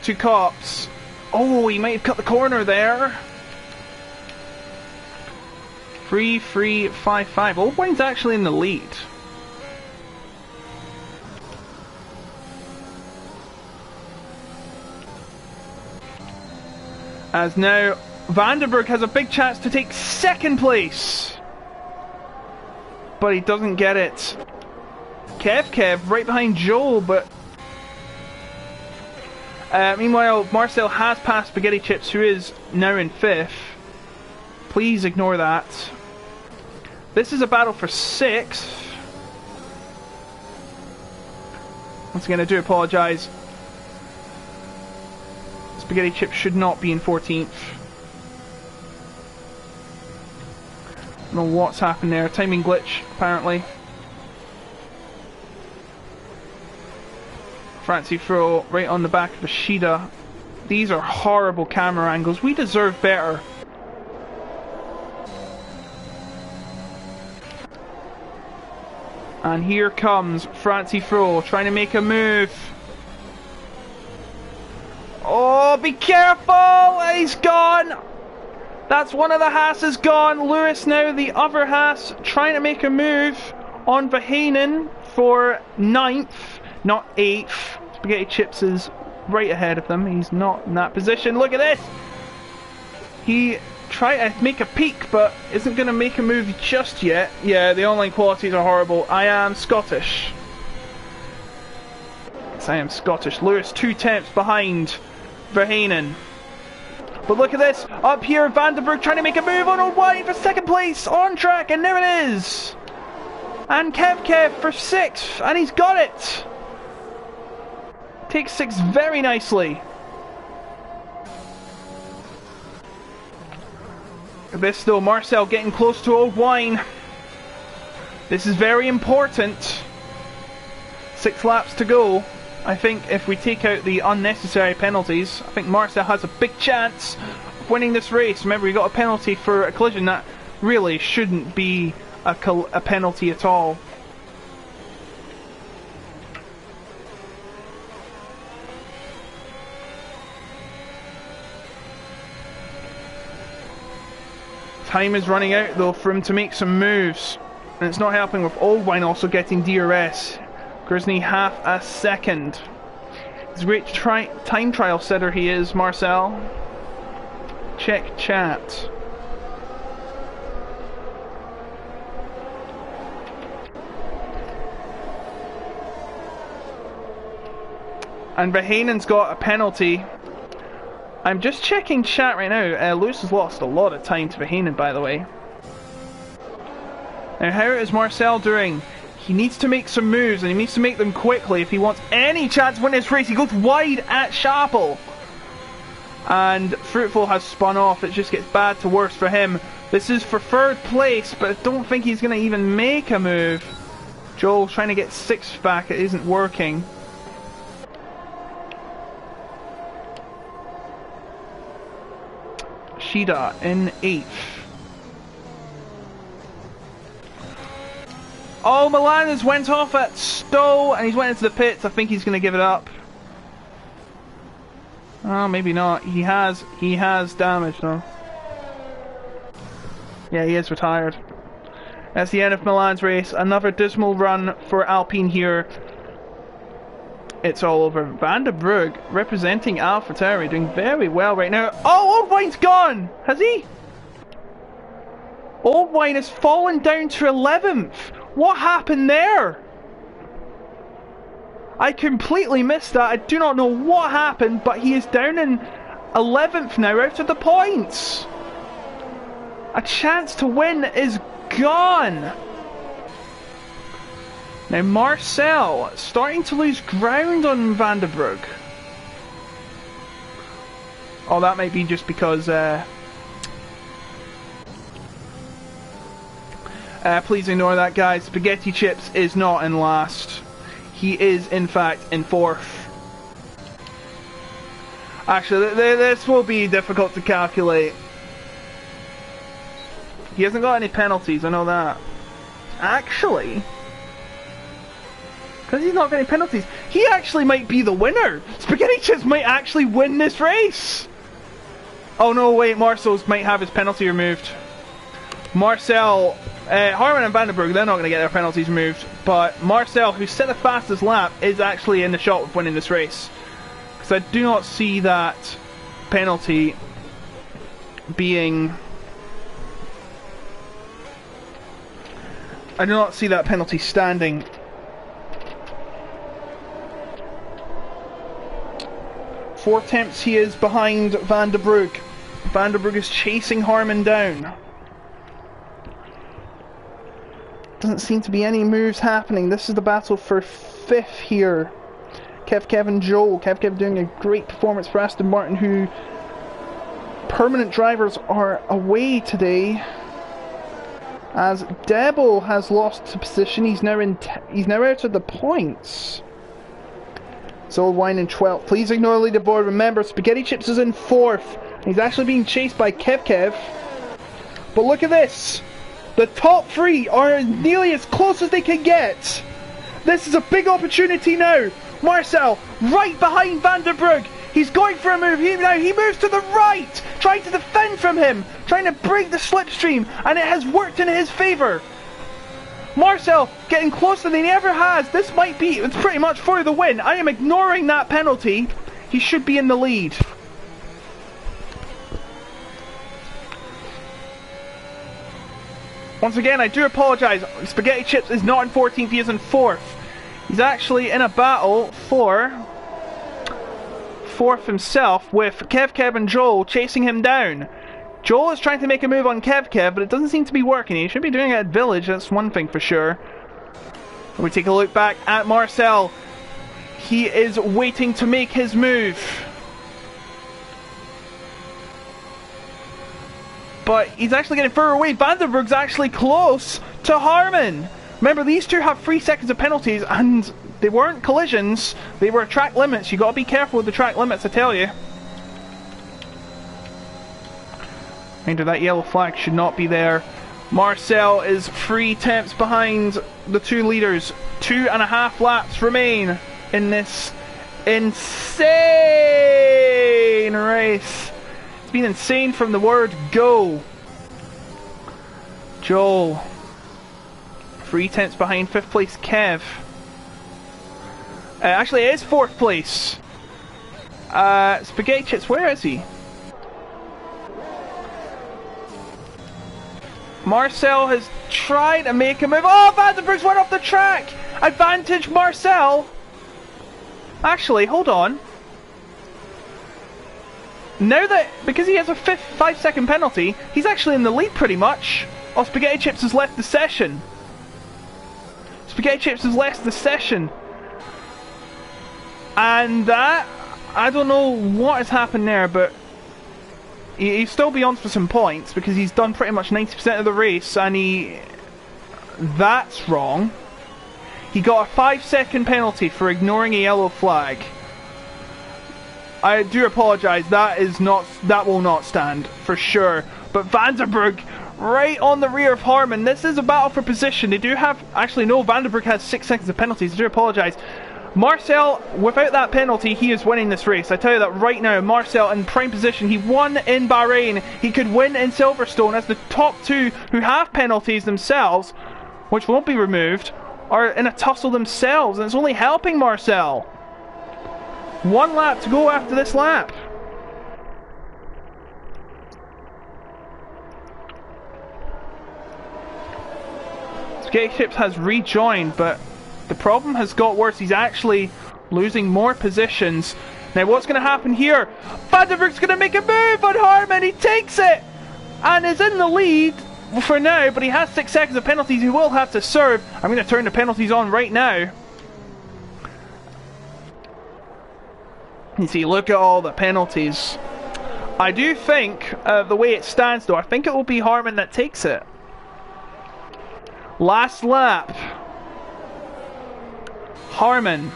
to cops. Oh, he might have cut the corner there. 3-3-5-5. Old Wine's actually in the lead. As now Vandenberg has a big chance to take 2nd place. But he doesn't get it. Kev right behind Joel, but meanwhile Marcel has passed Spaghetti Chips, who is now in 5th. Please ignore that. This is a battle for 6th. Once again, I do apologise. Spaghetti Chips should not be in 14th. I don't know what's happened there. Timing glitch, apparently. Francie Fro right on the back of Ishida. These are horrible camera angles. We deserve better. And here comes Francie Fro trying to make a move. Oh, be careful! He's gone! That's one of the Haas's gone. Lewis now, the other Haas, trying to make a move on Vahanen for 9th, not 8th. Spaghetti Chips is right ahead of them. He's not in that position. Look at this! He tried to make a peak, but isn't going to make a move just yet. Yeah, the online qualities are horrible. I am Scottish. Yes, I am Scottish. Lewis 2 tenths behind Verhaenen. But look at this. Up here, Vandenberg trying to make a move on O'Wine for 2nd place. On track, and there it is. And Kev for 6th. And he's got it. Takes 6th very nicely. This though, Marcel getting close to O'Wine. This is very important. 6 laps to go. I think if we take out the unnecessary penalties, I think Marcel has a big chance of winning this race. Remember, we got a penalty for a collision that really shouldn't be a penalty at all. Time is running out though for him to make some moves, and it's not helping with Oldwine also getting DRS. Grisney half a second. He's a great time trial setter he is, Marcel. Check chat. And Vahanen's got a penalty. I'm just checking chat right now. Lewis has lost a lot of time to Vahanen, by the way. Now, how is Marcel doing? He needs to make some moves, and he needs to make them quickly if he wants any chance of winning this race. He goes wide at Chapel. And Fruitful has spun off. It just gets bad to worse for him. This is for 3rd place, but I don't think he's going to even make a move. Joel's trying to get 6th back. It isn't working. Shida in 8th. Oh, Milan has went off at Stowe and he's went into the pits. I think he's going to give it up. Oh, maybe not. He has damage though. Yeah, he is retired. That's the end of Milan's race. Another dismal run for Alpine here. It's all over. Van der Brugge representing AlphaTauri, doing very well right now. Oh, Oldwine's gone! Has he? Oldwine has fallen down to 11th. What happened there? I completely missed that. I do not know what happened, but he is down in 11th now, out of the points. A chance to win is gone. Now Marcel starting to lose ground on Van der Brugge. Oh, that might be just because please ignore that, guys. Spaghetti Chips is not in last. He is in fact in 4th. Actually, this will be difficult to calculate. He hasn't got any penalties, I know that. Actually, because he's not getting penalties, he actually might be the winner. Spaghetti Chips might actually win this race. Oh no, wait, Marcel's might have his penalty removed. Marcel, Harman and Van der Brugge, they're not going to get their penalties removed. But Marcel, who set the fastest lap, is actually in the shot of winning this race. Because I do not see that penalty being... I do not see that penalty standing. Four attempts he is behind Van der Brugge. Van der Brugge is chasing Harman down. Doesn't seem to be any moves happening. This is the battle for 5th here. Kev and Joel. Kev doing a great performance for Aston Martin, who permanent drivers are away today. As Debo has lost position, he's now out of the points. So Wine in 12th. Please ignore leaderboard. Remember, Spaghetti Chips is in 4th. He's actually being chased by Kev. But look at this. The top 3 are nearly as close as they can get. This is a big opportunity now. Marcel right behind Van der Brugge. He's going for a move. He moves to the right, trying to defend from him, trying to break the slipstream, and it has worked in his favour. Marcel getting closer than he ever has. This might be, it's pretty much for the win. I am ignoring that penalty. He should be in the lead. Once again, I do apologise. Spaghetti Chips is not in 14th, he is in 4th. He's actually in a battle for 4th himself, with Kev and Joel chasing him down. Joel is trying to make a move on Kev, but it doesn't seem to be working. He should be doing it at Village, that's one thing for sure. When we take a look back at Marcel, he is waiting to make his move. But he's actually getting further away. Vandenberg's actually close to Harmon. Remember, these two have 3 seconds of penalties, and they weren't collisions, they were track limits. You gotta be careful with the track limits, I tell you. Reminder, that yellow flag should not be there. Marcel is 3 tenths behind the 2 leaders. 2.5 laps remain in this insane race. It's been insane from the word go. Joel, 3 tenths behind 5th place Kev. Actually, it is 4th place. Spaghetti Chips, where is he? Marcel has tried to make a move. Oh, Vandenberg's went off the track! Advantage Marcel! Actually, hold on. Now that, because he has a 5-second penalty, he's actually in the lead pretty much. Oh, Spaghetti Chips has left the session. Spaghetti Chips has left the session. And that, I don't know what has happened there, but he'll still be on for some points because he's done pretty much 90% of the race, and that's wrong. He got a 5-second penalty for ignoring a yellow flag. I do apologise, that will not stand for sure. But Vandenberg right on the rear of Harmon. This is a battle for position. They do have, actually no, Vandenberg has 6 seconds of penalties. I do apologise. Marcel, without that penalty, he is winning this race. I tell you that right now. Marcel in prime position. He won in Bahrain. He could win in Silverstone, as the top 2 who have penalties themselves, which won't be removed, are in a tussle themselves, and it's only helping Marcel. 1 lap to go after this lap. Spaghetti Chips has rejoined, but the problem has got worse. He's actually losing more positions. Now what's going to happen here? Vandenberg's going to make a move on Harmon. He takes it and is in the lead for now, but he has 6 seconds of penalties he will have to serve. I'm going to turn the penalties on right now. You see, look at all the penalties. I do think, the way it stands though, I think it will be Harmon that takes it. Last lap. Harmon.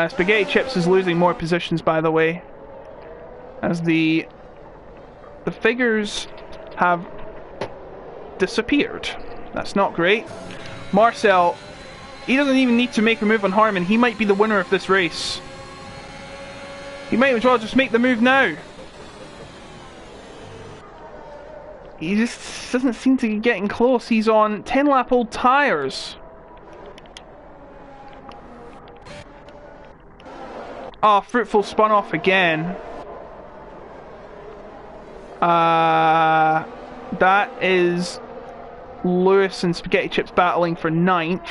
Spaghetti Chips is losing more positions, by the way, as the figures have disappeared. That's not great. Marcel, he doesn't even need to make a move on Harmon. He might be the winner of this race. He might as well just make the move now. He just doesn't seem to be getting close. He's on 10-lap-old tyres. Oh, Fruitful spun off again. That is Lewis and Spaghetti Chips battling for 9th.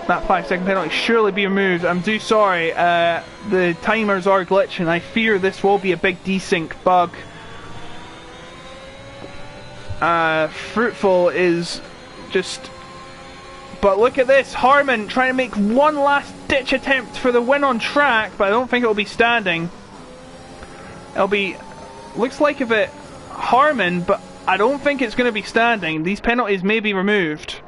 That 5-second penalty surely be removed. I'm too sorry. The timers are glitching. I fear this will be a big desync bug. Fruitful is just... But look at this. Harmon trying to make one last ditch attempt for the win on track, but I don't think it'll be standing. It'll be... Looks like a bit Harmon, but I don't think it's going to be standing. These penalties may be removed.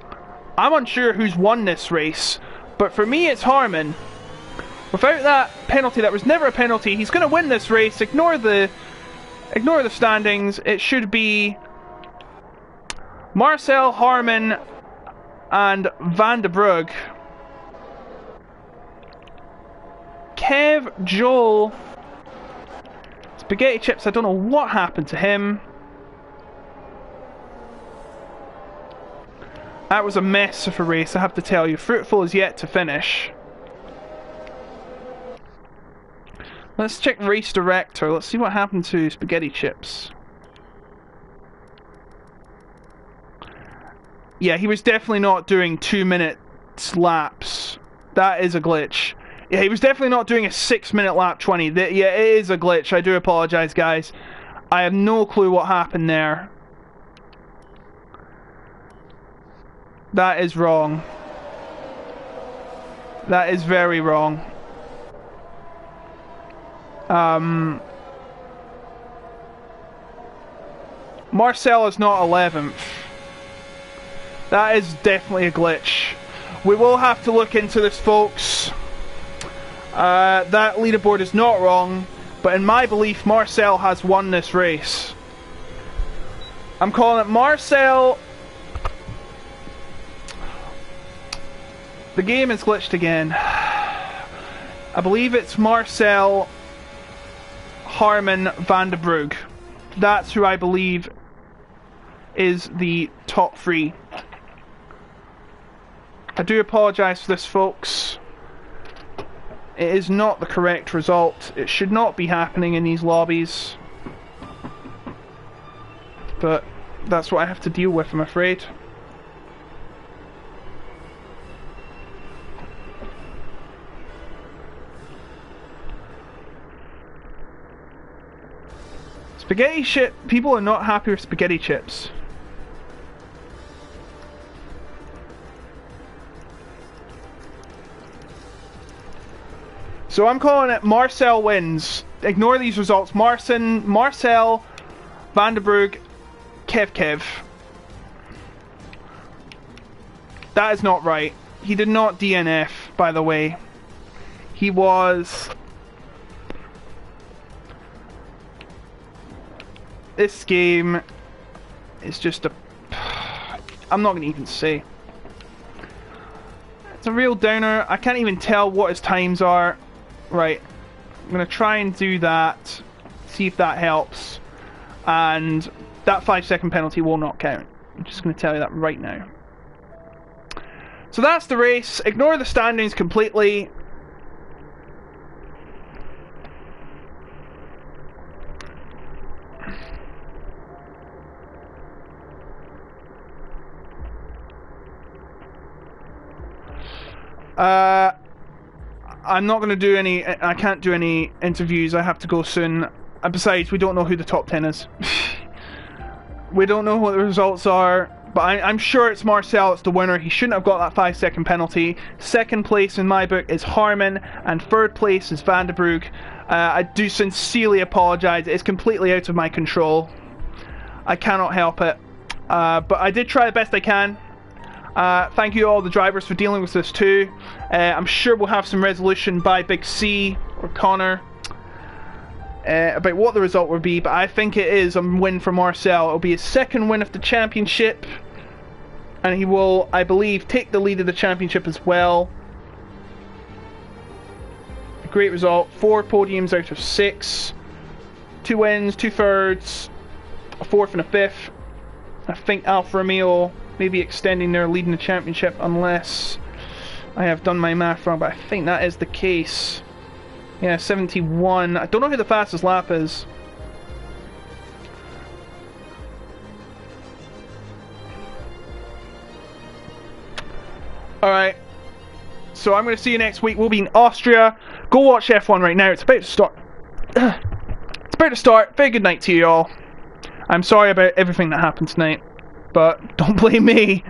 I'm unsure who's won this race, but for me it's Harmon. Without that penalty, that was never a penalty, he's going to win this race. Ignore the standings. It should be Marcel, Harmon and Vandenberg. Kev, Joel, Spaghetti Chips, I don't know what happened to him. That was a mess of a race, I have to tell you. Fruitful is yet to finish. Let's check race director. Let's see what happened to Spaghetti Chips. Yeah, he was definitely not doing 2-minute laps. That is a glitch. Yeah, he was definitely not doing a 6-minute lap 20. Yeah, it is a glitch. I do apologize, guys. I have no clue what happened there. That is wrong. That is very wrong. Marcel is not 11th. That is definitely a glitch. We will have to look into this, folks. That leaderboard is not wrong, but in my belief, Marcel has won this race. I'm calling it Marcel. The game is glitched again. I believe it's Marcel, Harmon, Van der Brugge. That's who I believe is the top 3. I do apologise for this, folks. It is not the correct result. It should not be happening in these lobbies. But that's what I have to deal with, I'm afraid. Spaghetti chip. People are not happy with spaghetti chips. So I'm calling it Marcel wins. Ignore these results. Marcel, Van der Brugge, Kev. That is not right. He did not DNF, by the way. He was... This game is just a... I'm not going to even say. It's a real downer. I can't even tell what his times are. Right. I'm going to try and do that. See if that helps. And that 5-second penalty will not count. I'm just going to tell you that right now. So that's the race. Ignore the standings completely. I'm not going to do any... I can't do any interviews. I have to go soon. And besides, we don't know who the top 10 is. We don't know what the results are. But I'm sure it's Marcel. It's the winner. He shouldn't have got that 5-second penalty. Second place in my book is Harmon. And third place is Van der Brugge. I do sincerely apologise. It's completely out of my control. I cannot help it. But I did try the best I can. Thank you all the drivers for dealing with this too. I'm sure we'll have some resolution by Big C or Connor about what the result will be, but I think it is a win for Marcel. It'll be his second win of the championship, and he will, I believe, take the lead of the championship as well. A great result. 4 podiums out of 6. 2 wins, 2 thirds, a 4th and a 5th. I think Alfa Romeo maybe extending their lead in the championship, unless I have done my math wrong, but I think that is the case. Yeah, 71. I don't know who the fastest lap is. Alright, so I'm going to see you next week. We'll be in Austria. Go watch F1 right now. It's about to start. It's about to start. Very good night to you all. I'm sorry about everything that happened tonight, but don't blame me.